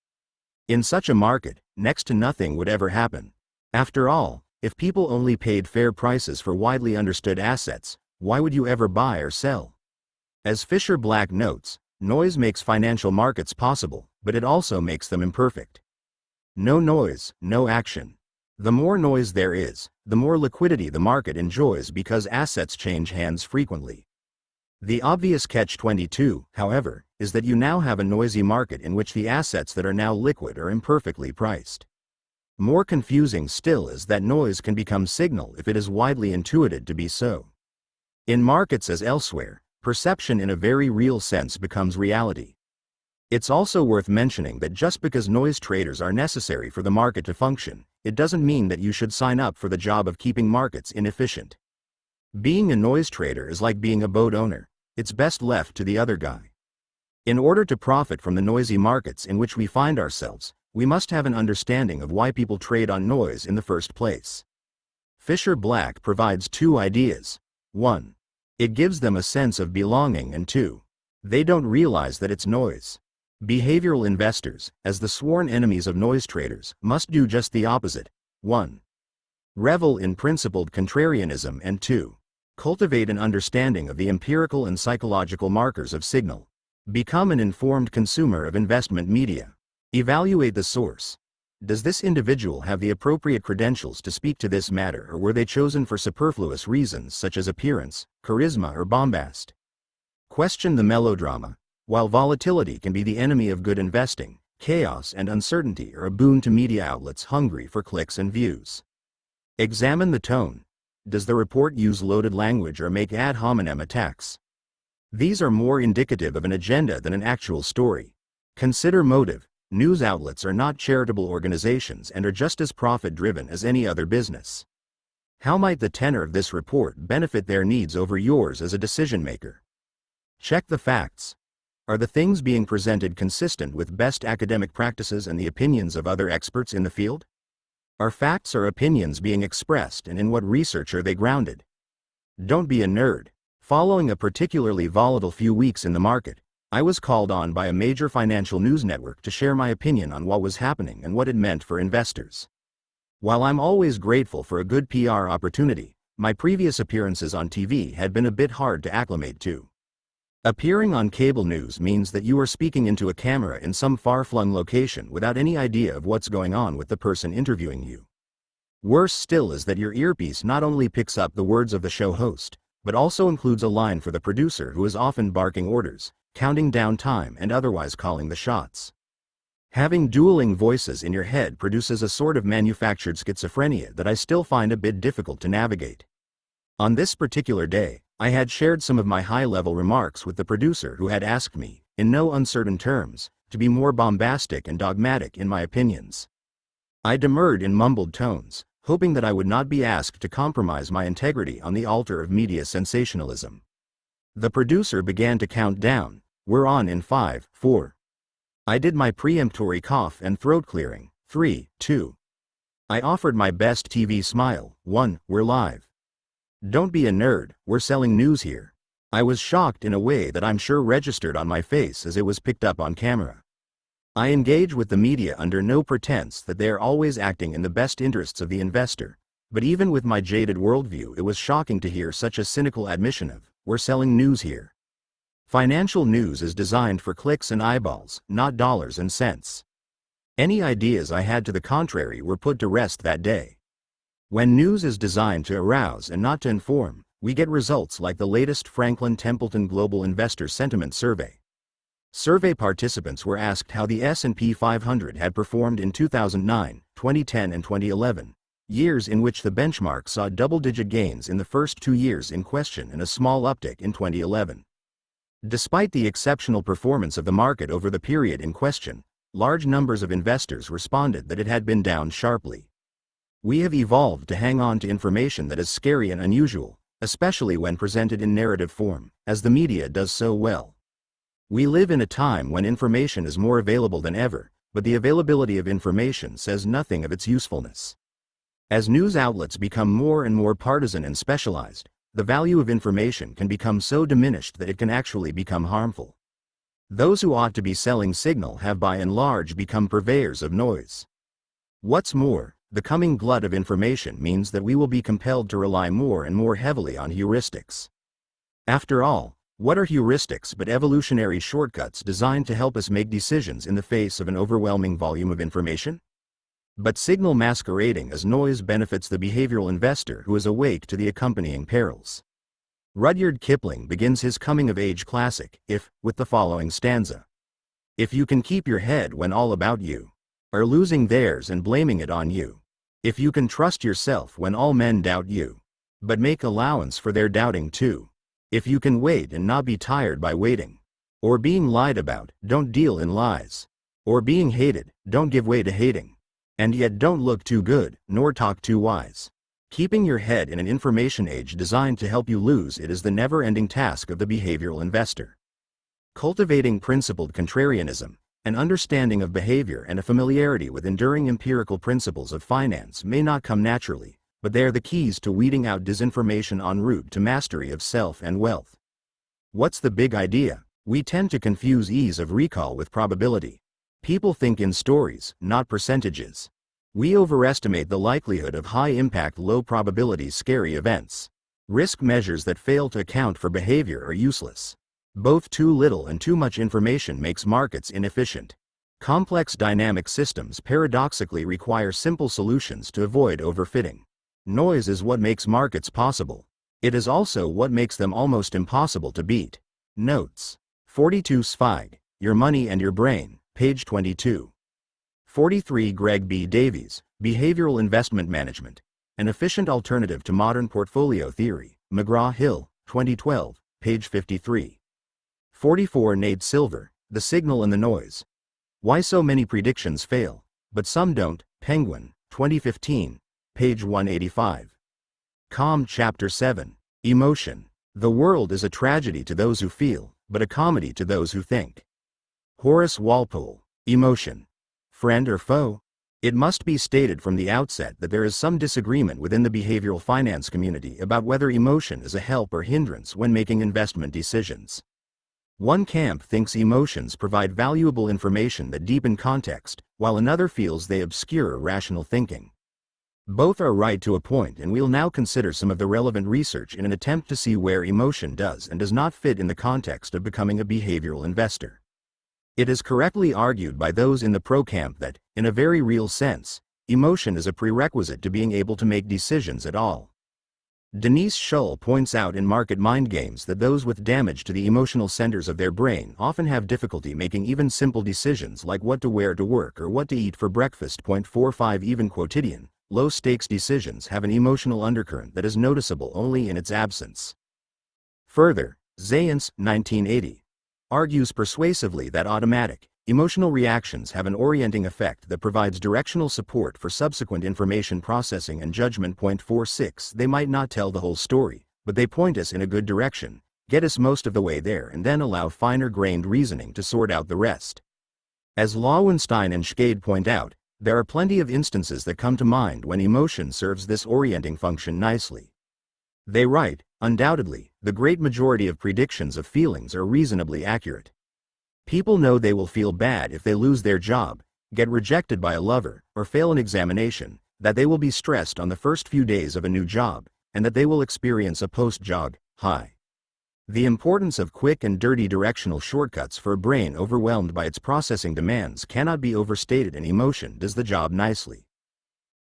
In such a market, next to nothing would ever happen. After all, if people only paid fair prices for widely understood assets, why would you ever buy or sell? As Fisher Black notes, noise makes financial markets possible, but it also makes them imperfect. No noise, no action. The more noise there is, the more liquidity the market enjoys because assets change hands frequently. The obvious catch-22, however, is that you now have a noisy market in which the assets that are now liquid are imperfectly priced. More confusing still is that noise can become signal if it is widely intuited to be so. In markets as elsewhere, perception in a very real sense becomes reality. It's also worth mentioning that just because noise traders are necessary for the market to function, it doesn't mean that you should sign up for the job of keeping markets inefficient. Being a noise trader is like being a boat owner, it's best left to the other guy. In order to profit from the noisy markets in which we find ourselves, we must have an understanding of why people trade on noise in the first place. Fisher Black provides two ideas. 1. It gives them a sense of belonging, and 2. They don't realize that it's noise. Behavioral investors, as the sworn enemies of noise traders, must do just the opposite. 1. Revel in principled contrarianism, and 2. Cultivate an understanding of the empirical and psychological markers of signal. Become an informed consumer of investment media. Evaluate the source. Does this individual have the appropriate credentials to speak to this matter, or were they chosen for superfluous reasons such as appearance, charisma, or bombast? Question the melodrama. While volatility can be the enemy of good investing, chaos and uncertainty are a boon to media outlets hungry for clicks and views. Examine the tone. Does the report use loaded language or make ad hominem attacks? These are more indicative of an agenda than an actual story. Consider motive. News outlets are not charitable organizations and are just as profit-driven as any other business. How might the tenor of this report benefit their needs over yours as a decision-maker? Check the facts. Are the things being presented consistent with best academic practices and the opinions of other experts in the field? Are facts or opinions being expressed, and in what research are they grounded? Don't be a nerd. Following a particularly volatile few weeks in the market, I was called on by a major financial news network to share my opinion on what was happening and what it meant for investors. While I'm always grateful for a good PR opportunity, my previous appearances on TV had been a bit hard to acclimate to. Appearing on cable news means that you are speaking into a camera in some far-flung location without any idea of what's going on with the person interviewing you. Worse still is that your earpiece not only picks up the words of the show host, but also includes a line for the producer, who is often barking orders, counting down time, and otherwise calling the shots. Having dueling voices in your head produces a sort of manufactured schizophrenia that I still find a bit difficult to navigate. On this particular day, I had shared some of my high-level remarks with the producer, who had asked me, in no uncertain terms, to be more bombastic and dogmatic in my opinions. I demurred in mumbled tones, hoping that I would not be asked to compromise my integrity on the altar of media sensationalism. The producer began to count down. We're on in 5, 4. I did my preemptory cough and throat clearing. 3, 2. I offered my best TV smile. 1, we're live. Don't be a nerd, we're selling news here. I was shocked in a way that I'm sure registered on my face as it was picked up on camera. I engage with the media under no pretense that they are always acting in the best interests of the investor, but even with my jaded worldview, it was shocking to hear such a cynical admission of, we're selling news here. Financial news is designed for clicks and eyeballs, not dollars and cents. Any ideas I had to the contrary were put to rest that day. When news is designed to arouse and not to inform, we get results like the latest Franklin Templeton Global Investor Sentiment Survey. Survey participants were asked how the S&P 500 had performed in 2009, 2010 and 2011, years in which the benchmark saw double-digit gains in the first 2 years in question and a small uptick in 2011. Despite the exceptional performance of the market over the period in question, large numbers of investors responded that it had been down sharply. We have evolved to hang on to information that is scary and unusual, especially when presented in narrative form, as the media does so well. We live in a time when information is more available than ever, but the availability of information says nothing of its usefulness. As news outlets become more and more partisan and specialized, the value of information can become so diminished that it can actually become harmful. Those who ought to be selling signal have by and large become purveyors of noise. What's more, the coming glut of information means that we will be compelled to rely more and more heavily on heuristics. After all, what are heuristics but evolutionary shortcuts designed to help us make decisions in the face of an overwhelming volume of information? But signal masquerading as noise benefits the behavioral investor who is awake to the accompanying perils. Rudyard Kipling begins his coming-of-age classic, with the following stanza. If you can keep your head when all about you are losing theirs and blaming it on you. If you can trust yourself when all men doubt you, but make allowance for their doubting too. If you can wait and not be tired by waiting. Or being lied about, don't deal in lies. Or being hated, don't give way to hating. And yet don't look too good, nor talk too wise. Keeping your head in an information age designed to help you lose it is the never-ending task of the behavioral investor. Cultivating principled contrarianism, an understanding of behavior and a familiarity with enduring empirical principles of finance may not come naturally, but they are the keys to weeding out disinformation en route to mastery of self and wealth. What's the big idea? We tend to confuse ease of recall with probability. People think in stories, not percentages. We overestimate the likelihood of high-impact, low-probability scary events. Risk measures that fail to account for behavior are useless. Both too little and too much information makes markets inefficient. Complex dynamic systems paradoxically require simple solutions to avoid overfitting. Noise is what makes markets possible. It is also what makes them almost impossible to beat. Notes. 42 Zweig, Your Money and Your Brain, page 22. 43 Greg B. Davies, Behavioral Investment Management, An Efficient Alternative to Modern Portfolio Theory, McGraw-Hill, 2012, page 53. 44 Nate Silver, The Signal and the Noise. Why So Many Predictions Fail, But Some Don't, Penguin, 2015, page 185. Calm Chapter 7, Emotion. The world is a tragedy to those who feel, but a comedy to those who think. Horace Walpole, Emotion. Friend or foe? It must be stated from the outset that there is some disagreement within the behavioral finance community about whether emotion is a help or hindrance when making investment decisions. One camp thinks emotions provide valuable information that deepen context, while another feels they obscure rational thinking. Both are right to a point, and we'll now consider some of the relevant research in an attempt to see where emotion does and does not fit in the context of becoming a behavioral investor. It is correctly argued by those in the pro camp that, in a very real sense, emotion is a prerequisite to being able to make decisions at all. Denise Shull points out in Market Mind Games that those with damage to the emotional centers of their brain often have difficulty making even simple decisions like what to wear to work or what to eat for breakfast. 45 Even quotidian, low-stakes decisions have an emotional undercurrent that is noticeable only in its absence. Further, Zayance, 1980, argues persuasively that automatic, emotional reactions have an orienting effect that provides directional support for subsequent information processing and judgment. 46 They might not tell the whole story, but they point us in a good direction, get us most of the way there, and then allow finer-grained reasoning to sort out the rest. As Lowenstein and Schade point out, there are plenty of instances that come to mind when emotion serves this orienting function nicely. They write, undoubtedly, the great majority of predictions of feelings are reasonably accurate. People know they will feel bad if they lose their job, get rejected by a lover, or fail an examination, that they will be stressed on the first few days of a new job, and that they will experience a post-job high. The importance of quick and dirty directional shortcuts for a brain overwhelmed by its processing demands cannot be overstated, and emotion does the job nicely.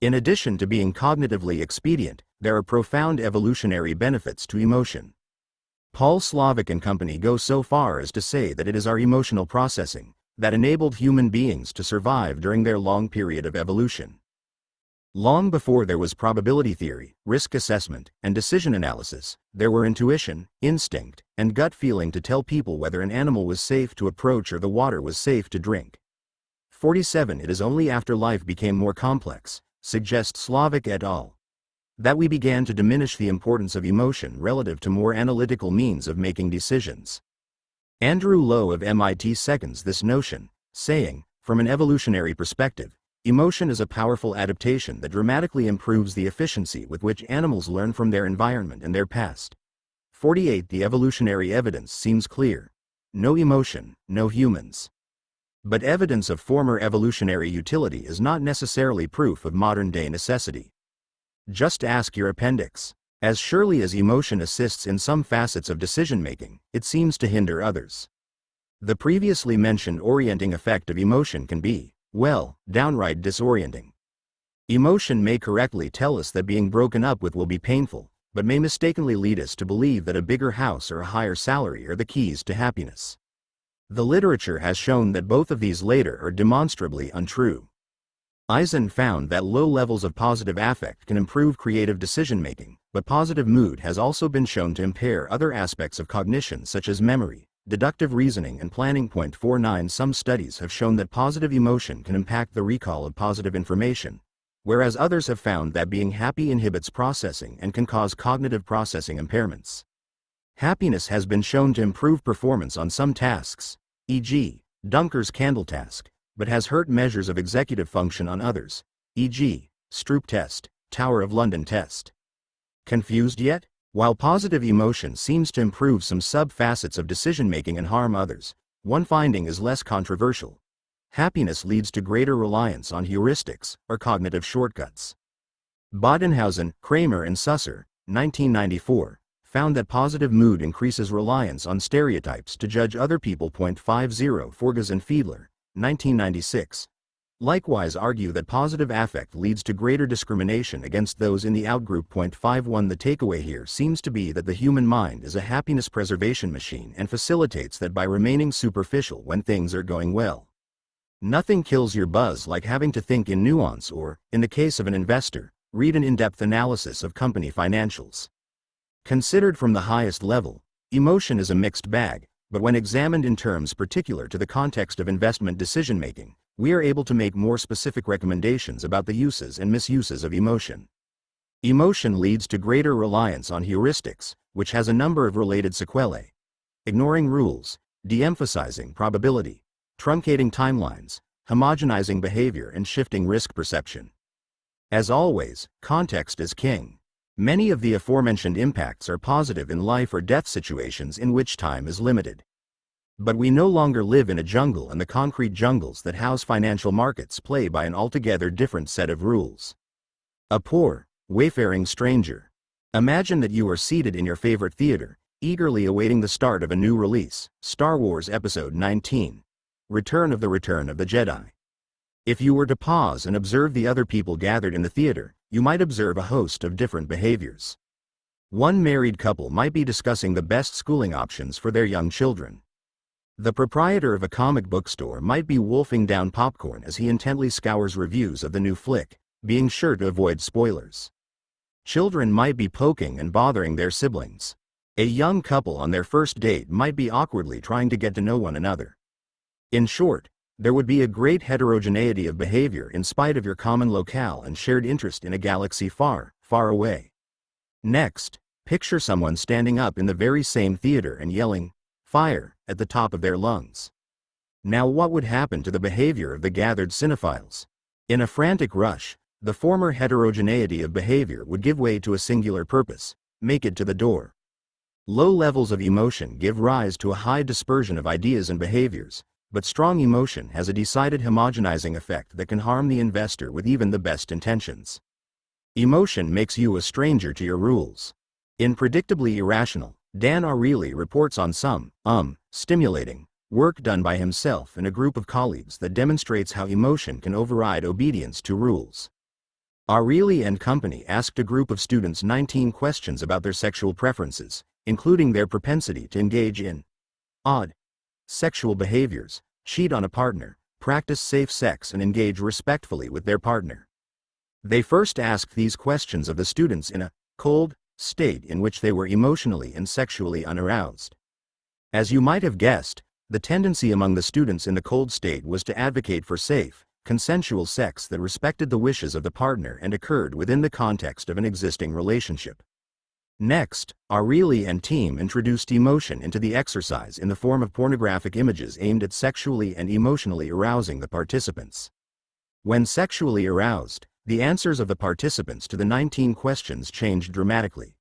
In addition to being cognitively expedient, there are profound evolutionary benefits to emotion. Paul Slovic and company go so far as to say that it is our emotional processing that enabled human beings to survive during their long period of evolution. Long before there was probability theory, risk assessment, and decision analysis, there were intuition, instinct, and gut feeling to tell people whether an animal was safe to approach or the water was safe to drink. 47 It is only after life became more complex, suggests Slovic et al., that we began to diminish the importance of emotion relative to more analytical means of making decisions. Andrew Lowe of MIT seconds this notion, saying, from an evolutionary perspective, emotion is a powerful adaptation that dramatically improves the efficiency with which animals learn from their environment and their past. 48 The evolutionary evidence seems clear. No emotion, no humans. But evidence of former evolutionary utility is not necessarily proof of modern-day necessity. Just ask your appendix. As surely as emotion assists in some facets of decision-making, it seems to hinder others. The previously mentioned orienting effect of emotion can be, well, downright disorienting. Emotion may correctly tell us that being broken up with will be painful, but may mistakenly lead us to believe that a bigger house or a higher salary are the keys to happiness. The literature has shown that both of these later are demonstrably untrue. Eisen found that low levels of positive affect can improve creative decision-making, but positive mood has also been shown to impair other aspects of cognition such as memory, deductive reasoning, and planning. 49 Some studies have shown that positive emotion can impact the recall of positive information, whereas others have found that being happy inhibits processing and can cause cognitive processing impairments. Happiness has been shown to improve performance on some tasks, e.g., Dunker's candle task, but has hurt measures of executive function on others, e.g., Stroop test, Tower of London test. Confused yet? While positive emotion seems to improve some sub-facets of decision-making and harm others, one finding is less controversial. Happiness leads to greater reliance on heuristics, or cognitive shortcuts. Bodenhausen, Kramer and Susser, 1994, found that positive mood increases reliance on stereotypes to judge other people. 50 Forgas and Fiedler, 1996. Likewise argue that positive affect leads to greater discrimination against those in the outgroup. 51 The takeaway here seems to be that the human mind is a happiness preservation machine and facilitates that by remaining superficial when things are going well. Nothing kills your buzz like having to think in nuance or, in the case of an investor, read an in-depth analysis of company financials. Considered from the highest level, emotion is a mixed bag, but when examined in terms particular to the context of investment decision-making, we are able to make more specific recommendations about the uses and misuses of emotion. Emotion leads to greater reliance on heuristics, which has a number of related sequelae. Ignoring rules, de-emphasizing probability, truncating timelines, homogenizing behavior and shifting risk perception. As always, context is king. Many of the aforementioned impacts are positive in life or death situations in which time is limited. But we no longer live in a jungle, and the concrete jungles that house financial markets play by an altogether different set of rules. A poor, wayfaring stranger. Imagine that you are seated in your favorite theater, eagerly awaiting the start of a new release, Star Wars Episode 19, Return of the Jedi. If you were to pause and observe the other people gathered in the theater, you might observe a host of different behaviors. One married couple might be discussing the best schooling options for their young children. The proprietor of a comic book store might be wolfing down popcorn as he intently scours reviews of the new flick, being sure to avoid spoilers. Children might be poking and bothering their siblings. A young couple on their first date might be awkwardly trying to get to know one another. In short, there would be a great heterogeneity of behavior in spite of your common locale and shared interest in a galaxy far, far away. Next, picture someone standing up in the very same theater and yelling, "Fire," at the top of their lungs. Now what would happen to the behavior of the gathered cinephiles? In a frantic rush, the former heterogeneity of behavior would give way to a singular purpose: make it to the door. Low levels of emotion give rise to a high dispersion of ideas and behaviors, but strong emotion has a decided homogenizing effect that can harm the investor with even the best intentions. Emotion makes you a stranger to your rules. In Predictably Irrational, Dan Ariely reports on some, stimulating, work done by himself and a group of colleagues that demonstrates how emotion can override obedience to rules. Ariely and company asked a group of students 19 questions about their sexual preferences, including their propensity to engage in odd sexual behaviors, cheat on a partner, practice safe sex and engage respectfully with their partner. They first asked these questions of the students in a cold state in which they were emotionally and sexually unaroused. As you might have guessed, the tendency among the students in the cold state was to advocate for safe, consensual sex that respected the wishes of the partner and occurred within the context of an existing relationship. Next, Ariely and team introduced emotion into the exercise in the form of pornographic images aimed at sexually and emotionally arousing the participants. When sexually aroused, the answers of the participants to the 19 questions changed dramatically.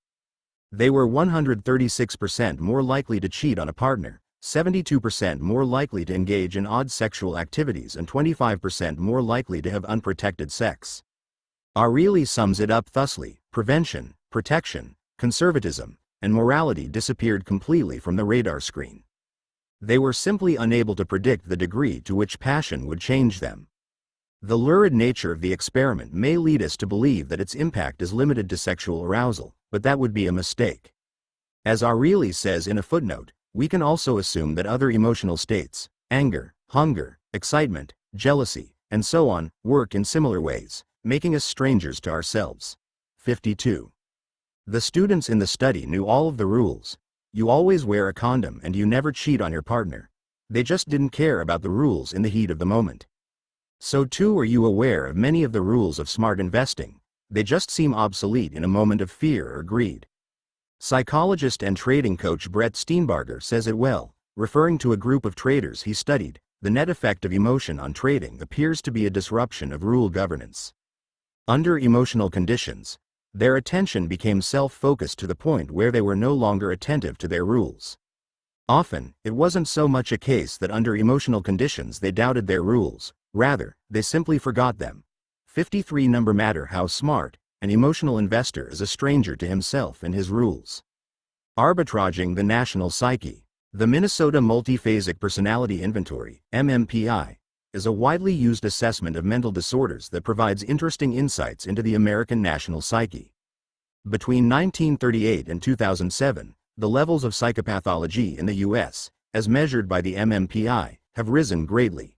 They were 136% more likely to cheat on a partner, 72% more likely to engage in odd sexual activities and 25% more likely to have unprotected sex. Ariely sums it up thusly: prevention, protection, conservatism, and morality disappeared completely from the radar screen. They were simply unable to predict the degree to which passion would change them. The lurid nature of the experiment may lead us to believe that its impact is limited to sexual arousal, but that would be a mistake. As Ariely says in a footnote, we can also assume that other emotional states, anger, hunger, excitement, jealousy, and so on, work in similar ways, making us strangers to ourselves. 52. The students in the study knew all of the rules. You always wear a condom and you never cheat on your partner. They just didn't care about the rules in the heat of the moment. So too are you aware of many of the rules of smart investing. They just seem obsolete in a moment of fear or greed. Psychologist and trading coach Brett Steenbarger says it well, referring to a group of traders he studied: the net effect of emotion on trading appears to be a disruption of rule governance. Under emotional conditions, their attention became self-focused to the point where they were no longer attentive to their rules. Often, it wasn't so much a case that under emotional conditions they doubted their rules, rather, they simply forgot them. 53. No matter how smart, an emotional investor is a stranger to himself and his rules. Arbitraging the national psyche. The Minnesota Multiphasic Personality Inventory, MMPI, is a widely used assessment of mental disorders that provides interesting insights into the American national psyche. Between 1938 and 2007, the levels of psychopathology in the U.S., as measured by the MMPI, have risen greatly.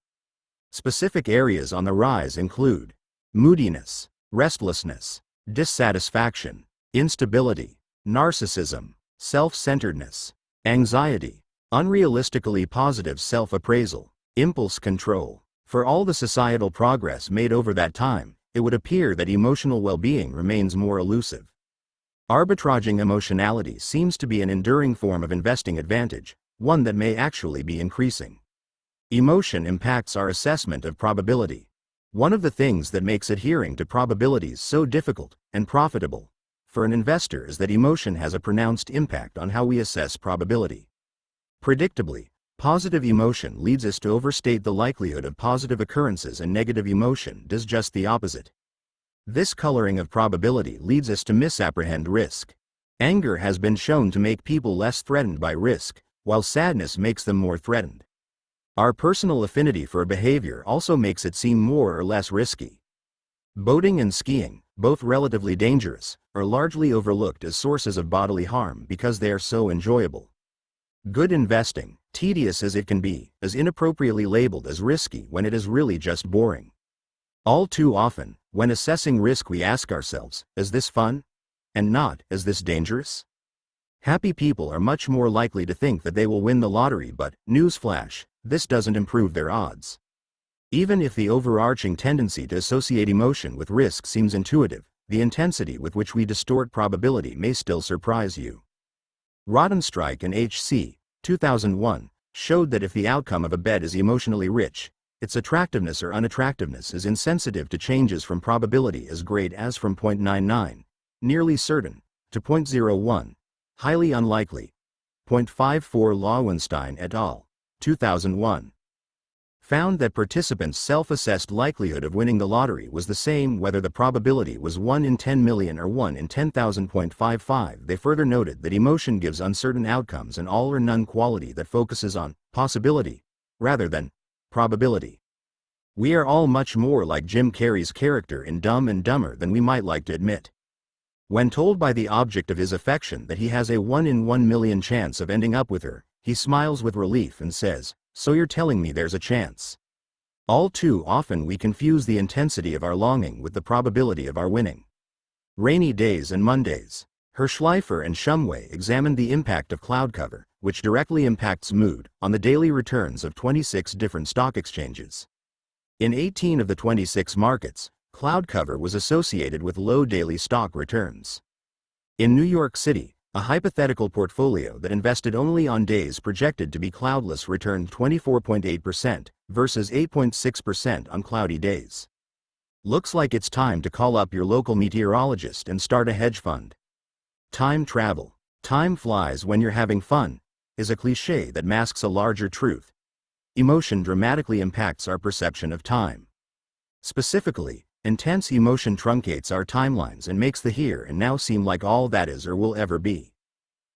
Specific areas on the rise include moodiness, restlessness, dissatisfaction, instability, narcissism, self-centeredness, anxiety, unrealistically positive self-appraisal, impulse control. For all the societal progress made over that time, it would appear that emotional well-being remains more elusive. Arbitraging emotionality seems to be an enduring form of investing advantage, one that may actually be increasing. Emotion impacts our assessment of probability. One of the things that makes adhering to probabilities so difficult and profitable for an investor is that emotion has a pronounced impact on how we assess probability. Predictably, positive emotion leads us to overstate the likelihood of positive occurrences, and negative emotion does just the opposite. This coloring of probability leads us to misapprehend risk. Anger has been shown to make people less threatened by risk, while sadness makes them more threatened. Our personal affinity for a behavior also makes it seem more or less risky. Boating and skiing, both relatively dangerous, are largely overlooked as sources of bodily harm because they are so enjoyable. Good investing, tedious as it can be, is inappropriately labeled as risky when it is really just boring. All too often, when assessing risk, we ask ourselves, is this fun? And not, is this dangerous? Happy people are much more likely to think that they will win the lottery, but, newsflash, this doesn't improve their odds. Even if the overarching tendency to associate emotion with risk seems intuitive, the intensity with which we distort probability may still surprise you. Rodenstrike and H.C. 2001 showed that if the outcome of a bet is emotionally rich, its attractiveness or unattractiveness is insensitive to changes from probability as great as from 0.99, nearly certain, to 0.01, highly unlikely. 0.54. Lowenstein et al. 2001 found that participants' self-assessed likelihood of winning the lottery was the same whether the probability was 1 in 10 million or 1 in 10,000. 0.55. They further noted that emotion gives uncertain outcomes an all or none quality that focuses on possibility rather than probability. We are all much more like Jim Carrey's character in Dumb and Dumber than we might like to admit. When told by the object of his affection that he has a 1 in 1 million chance of ending up with her, he smiles with relief and says, "So you're telling me there's a chance?" All too often we confuse the intensity of our longing with the probability of our winning. Rainy Days and Mondays. Hirschleifer and Shumway examined the impact of cloud cover, which directly impacts mood, on the daily returns of 26 different stock exchanges. In 18 of the 26 markets, cloud cover was associated with low daily stock returns. In New York City, a hypothetical portfolio that invested only on days projected to be cloudless returned 24.8% versus 8.6% on cloudy days. Looks like it's time to call up your local meteorologist and start a hedge fund. Time travel. Time flies when you're having fun, is a cliché that masks a larger truth. Emotion dramatically impacts our perception of time. Specifically, intense emotion truncates our timelines and makes the here and now seem like all that is or will ever be.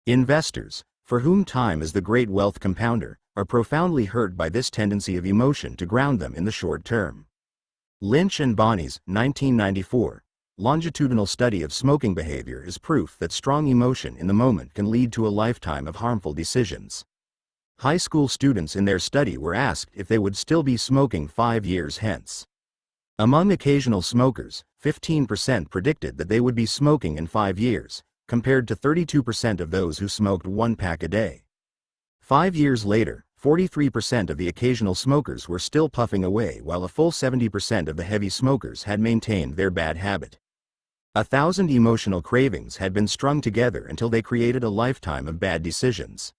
Investors, for whom time is the great wealth compounder, are profoundly hurt by this tendency of emotion to ground them in the short term. Lynch and Bonney's 1994 longitudinal study of smoking behavior is proof that strong emotion in the moment can lead to a lifetime of harmful decisions. High school students in their study were asked if they would still be smoking 5 years hence. Among occasional smokers, 15% predicted that they would be smoking in 5 years, compared to 32% of those who smoked 1 pack a day. 5 years later, 43% of the occasional smokers were still puffing away, while a full 70% of the heavy smokers had maintained their bad habit. 1,000 emotional cravings had been strung together until they created a lifetime of bad decisions.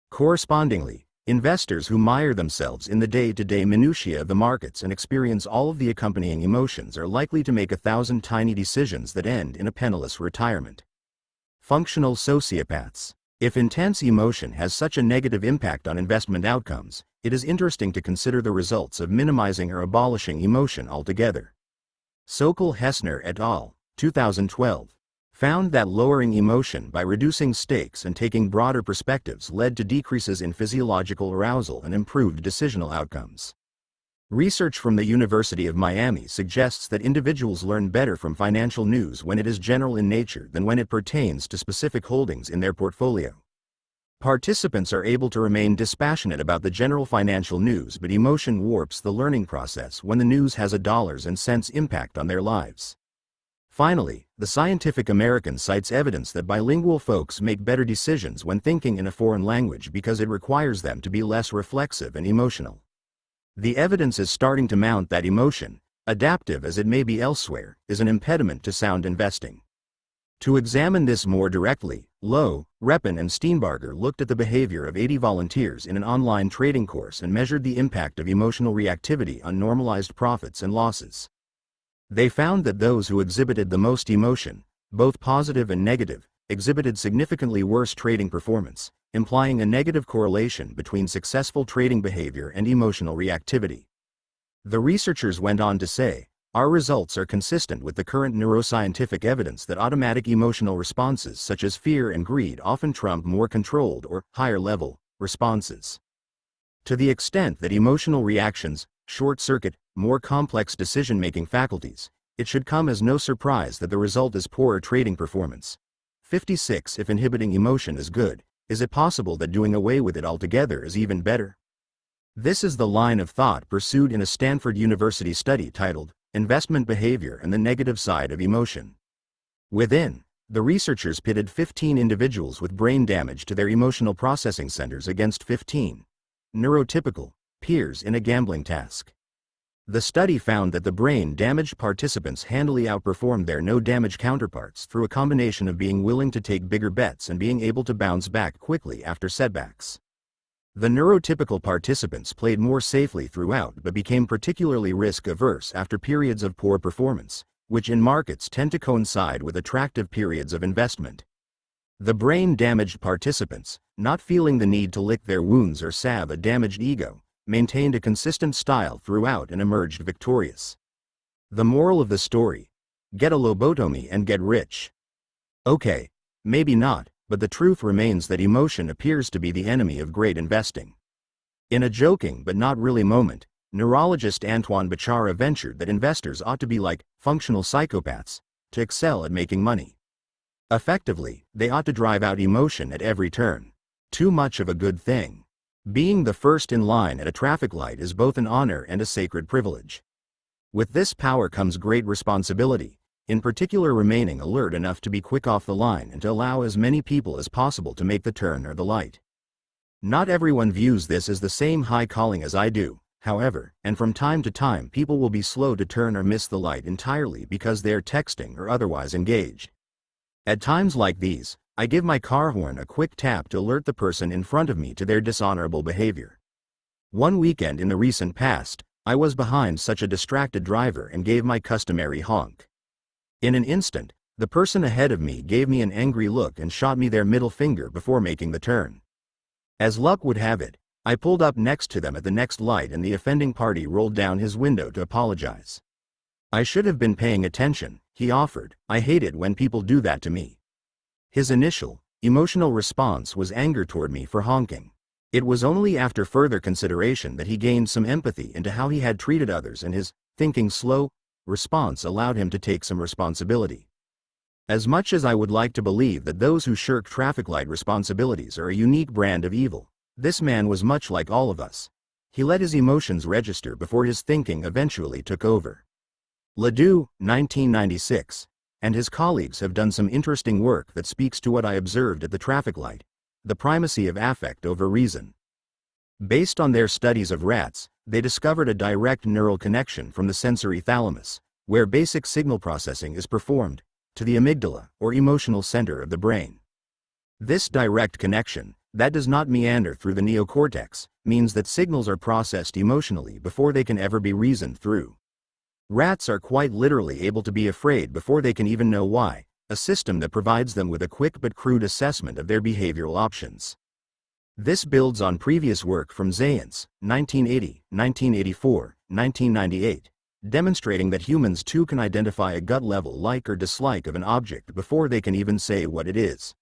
Correspondingly, investors who mire themselves in the day-to-day minutiae of the markets and experience all of the accompanying emotions are likely to make 1,000 tiny decisions that end in a penniless retirement. Functional sociopaths. If intense emotion has such a negative impact on investment outcomes, it is interesting to consider the results of minimizing or abolishing emotion altogether. Sokol-Hessner et al. 2012 found that lowering emotion by reducing stakes and taking broader perspectives led to decreases in physiological arousal and improved decisional outcomes. Research from the University of Miami suggests that individuals learn better from financial news when it is general in nature than when it pertains to specific holdings in their portfolio. Participants are able to remain dispassionate about the general financial news, but emotion warps the learning process when the news has a dollars and cents impact on their lives. Finally, the Scientific American cites evidence that bilingual folks make better decisions when thinking in a foreign language because it requires them to be less reflexive and emotional. The evidence is starting to mount that emotion, adaptive as it may be elsewhere, is an impediment to sound investing. To examine this more directly, Lowe, Repin and Steenbarger looked at the behavior of 80 volunteers in an online trading course and measured the impact of emotional reactivity on normalized profits and losses. They found that those who exhibited the most emotion, both positive and negative, exhibited significantly worse trading performance, implying a negative correlation between successful trading behavior and emotional reactivity. The researchers went on to say, "Our results are consistent with the current neuroscientific evidence that automatic emotional responses such as fear and greed often trump more controlled or higher-level responses. To the extent that emotional reactions short-circuit more complex decision-making faculties, it should come as no surprise that the result is poorer trading performance." 56. If inhibiting emotion is good, is it possible that doing away with it altogether is even better? This is the line of thought pursued in a Stanford University study titled, Investment Behavior and the Negative Side of Emotion. Within, the researchers pitted 15 individuals with brain damage to their emotional processing centers against 15 neurotypical peers in a gambling task. The study found that the brain-damaged participants handily outperformed their no-damage counterparts through a combination of being willing to take bigger bets and being able to bounce back quickly after setbacks. The neurotypical participants played more safely throughout but became particularly risk-averse after periods of poor performance, which in markets tend to coincide with attractive periods of investment. The brain-damaged participants, not feeling the need to lick their wounds or salve a damaged ego, maintained a consistent style throughout and emerged victorious. The moral of the story: get a lobotomy and get rich. Okay, maybe not, but the truth remains that emotion appears to be the enemy of great investing. In a joking but not really moment, neurologist Antoine Bechara ventured that investors ought to be like functional psychopaths to excel at making money. Effectively, they ought to drive out emotion at every turn. Too much of a good thing. Being the first in line at a traffic light is both an honor and a sacred privilege. With this power comes great responsibility, in particular remaining alert enough to be quick off the line and to allow as many people as possible to make the turn or the light. Not everyone views this as the same high calling as I do, however, and from time to time people will be slow to turn or miss the light entirely because they are texting or otherwise engaged. At times like these, I give my car horn a quick tap to alert the person in front of me to their dishonorable behavior. One weekend in the recent past, I was behind such a distracted driver and gave my customary honk. In an instant, the person ahead of me gave me an angry look and shot me their middle finger before making the turn. As luck would have it, I pulled up next to them at the next light and the offending party rolled down his window to apologize. "I should have been paying attention," he offered. "I hate it when people do that to me." His initial, emotional response was anger toward me for honking. It was only after further consideration that he gained some empathy into how he had treated others, and his thinking slow response allowed him to take some responsibility. As much as I would like to believe that those who shirk traffic light responsibilities are a unique brand of evil, this man was much like all of us. He let his emotions register before his thinking eventually took over. Ledoux, 1996. And his colleagues have done some interesting work that speaks to what I observed at the traffic light: the primacy of affect over reason. Based on their studies of rats, they discovered a direct neural connection from the sensory thalamus, where basic signal processing is performed, to the amygdala, or emotional center of the brain. This direct connection, that does not meander through the neocortex, means that signals are processed emotionally before they can ever be reasoned through. Rats are quite literally able to be afraid before they can even know why, a system that provides them with a quick but crude assessment of their behavioral options. This builds on previous work from Zayance, 1980, 1984, 1998, demonstrating that humans too can identify a gut-level like or dislike of an object before they can even say what it is.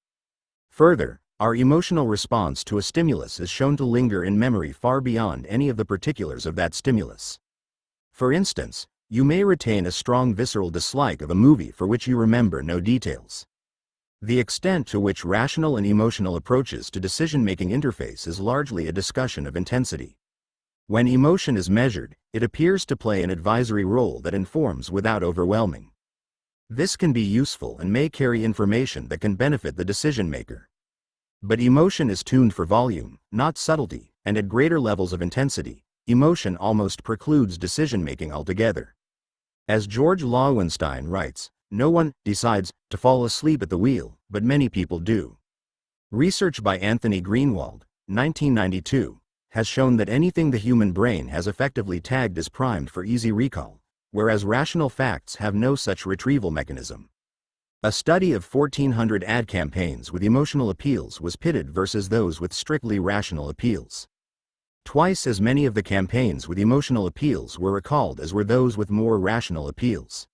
Further, our emotional response to a stimulus is shown to linger in memory far beyond any of the particulars of that stimulus. For instance, you may retain a strong visceral dislike of a movie for which you remember no details. The extent to which rational and emotional approaches to decision-making interface is largely a discussion of intensity. When emotion is measured, it appears to play an advisory role that informs without overwhelming. This can be useful and may carry information that can benefit the decision-maker. But emotion is tuned for volume, not subtlety, and at greater levels of intensity, emotion almost precludes decision-making altogether. As George Loewenstein writes, no one decides to fall asleep at the wheel, but many people do. Research by Anthony Greenwald, 1992, has shown that anything the human brain has effectively tagged is primed for easy recall, whereas rational facts have no such retrieval mechanism. A study of 1,400 ad campaigns with emotional appeals was pitted versus those with strictly rational appeals. Twice as many of the campaigns with emotional appeals were recalled as were those with more rational appeals.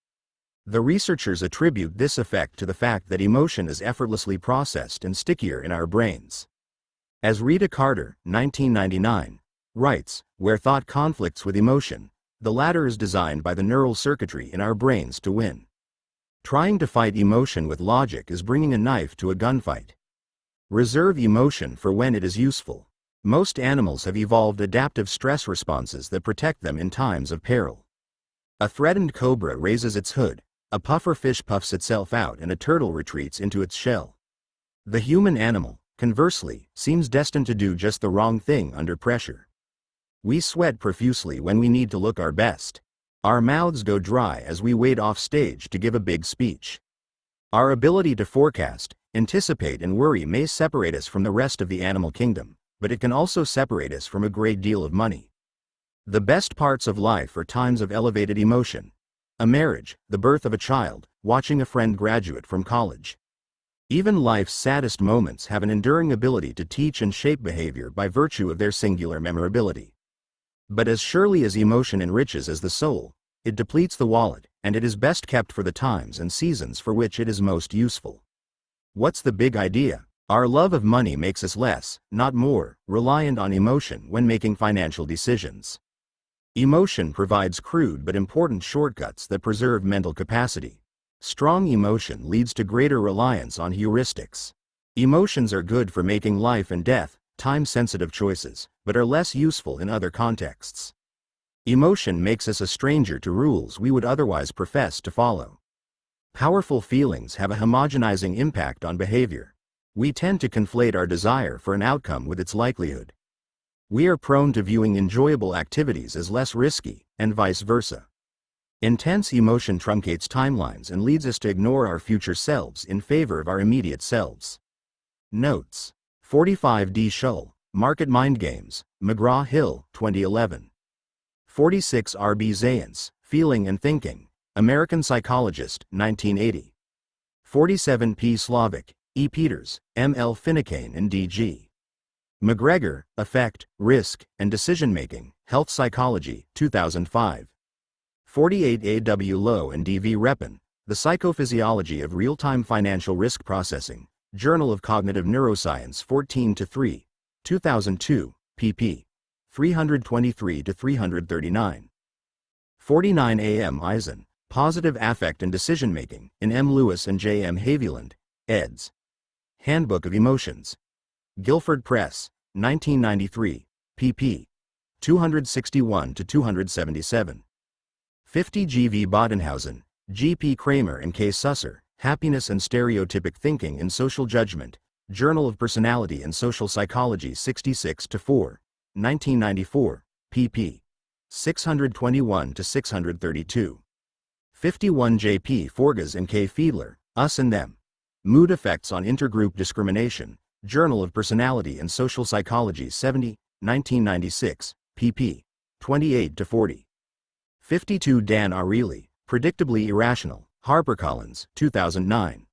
The researchers attribute this effect to the fact that emotion is effortlessly processed and stickier in our brains. As Rita Carter, 1999, writes, where thought conflicts with emotion, the latter is designed by the neural circuitry in our brains to win. Trying to fight emotion with logic is bringing a knife to a gunfight. Reserve emotion for when it is useful. Most animals have evolved adaptive stress responses that protect them in times of peril. A threatened cobra raises its hood, a puffer fish puffs itself out, and a turtle retreats into its shell. The human animal, conversely, seems destined to do just the wrong thing under pressure. We sweat profusely when we need to look our best. Our mouths go dry as we wait off stage to give a big speech. Our ability to forecast, anticipate, and worry may separate us from the rest of the animal kingdom, but it can also separate us from a great deal of money. The best parts of life are times of elevated emotion. A marriage, the birth of a child, watching a friend graduate from college. Even life's saddest moments have an enduring ability to teach and shape behavior by virtue of their singular memorability. But as surely as emotion enriches as the soul, it depletes the wallet, and it is best kept for the times and seasons for which it is most useful. What's the big idea? Our love of money makes us less, not more, reliant on emotion when making financial decisions. Emotion provides crude but important shortcuts that preserve mental capacity. Strong emotion leads to greater reliance on heuristics. Emotions are good for making life and death, time-sensitive choices, but are less useful in other contexts. Emotion makes us a stranger to rules we would otherwise profess to follow. Powerful feelings have a homogenizing impact on behavior. We tend to conflate our desire for an outcome with its likelihood. We are prone to viewing enjoyable activities as less risky, and vice versa. Intense emotion truncates timelines and leads us to ignore our future selves in favor of our immediate selves. Notes. 45D Shull, Market Mind Games, McGraw-Hill, 2011. 46 R.B. Zayance, Feeling and Thinking, American Psychologist, 1980. 47 P. Slavic, E. Peters, M. L. Finucane and D.G. McGregor, Affect, Risk, and Decision-Making, Health Psychology, 2005. 48 A. W. Lowe and D. V. Repin, The Psychophysiology of Real-Time Financial Risk Processing, Journal of Cognitive Neuroscience 14-3, 2002, pp. 323-339. 49 A. M. Eisen, Positive Affect and Decision-Making, in M. Lewis and J. M. Haviland, eds. Handbook of Emotions. Guilford Press, 1993, pp. 261-277. 50 G. V. Bodenhausen, G. P. Kramer and K. Susser, Happiness and Stereotypic Thinking in Social Judgment, Journal of Personality and Social Psychology 66-4, 1994, pp. 621-632. 51 J. P. Forgas and K. Fiedler, Us and Them. Mood Effects on Intergroup Discrimination, Journal of Personality and Social Psychology 70, 1996, pp. 28-40. 52 Dan Ariely, Predictably Irrational, HarperCollins, 2009.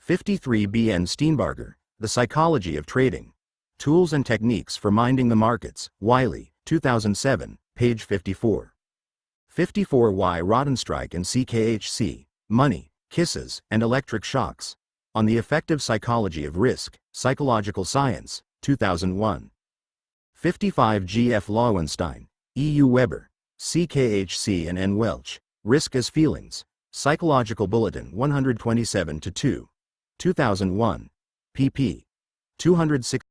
53 B. N. Steenbarger, The Psychology of Trading. Tools and Techniques for Minding the Markets, Wiley, 2007, page 54. 54 Y. Rodenstrike and CKHC, Money, Kisses, and Electric Shocks. On the Effective Psychology of Risk, Psychological Science, 2001. 55 G. F. Loewenstein, E. U. Weber, CKHC and N. Welch, Risk as Feelings, Psychological Bulletin 127-2, 2001, pp. 206.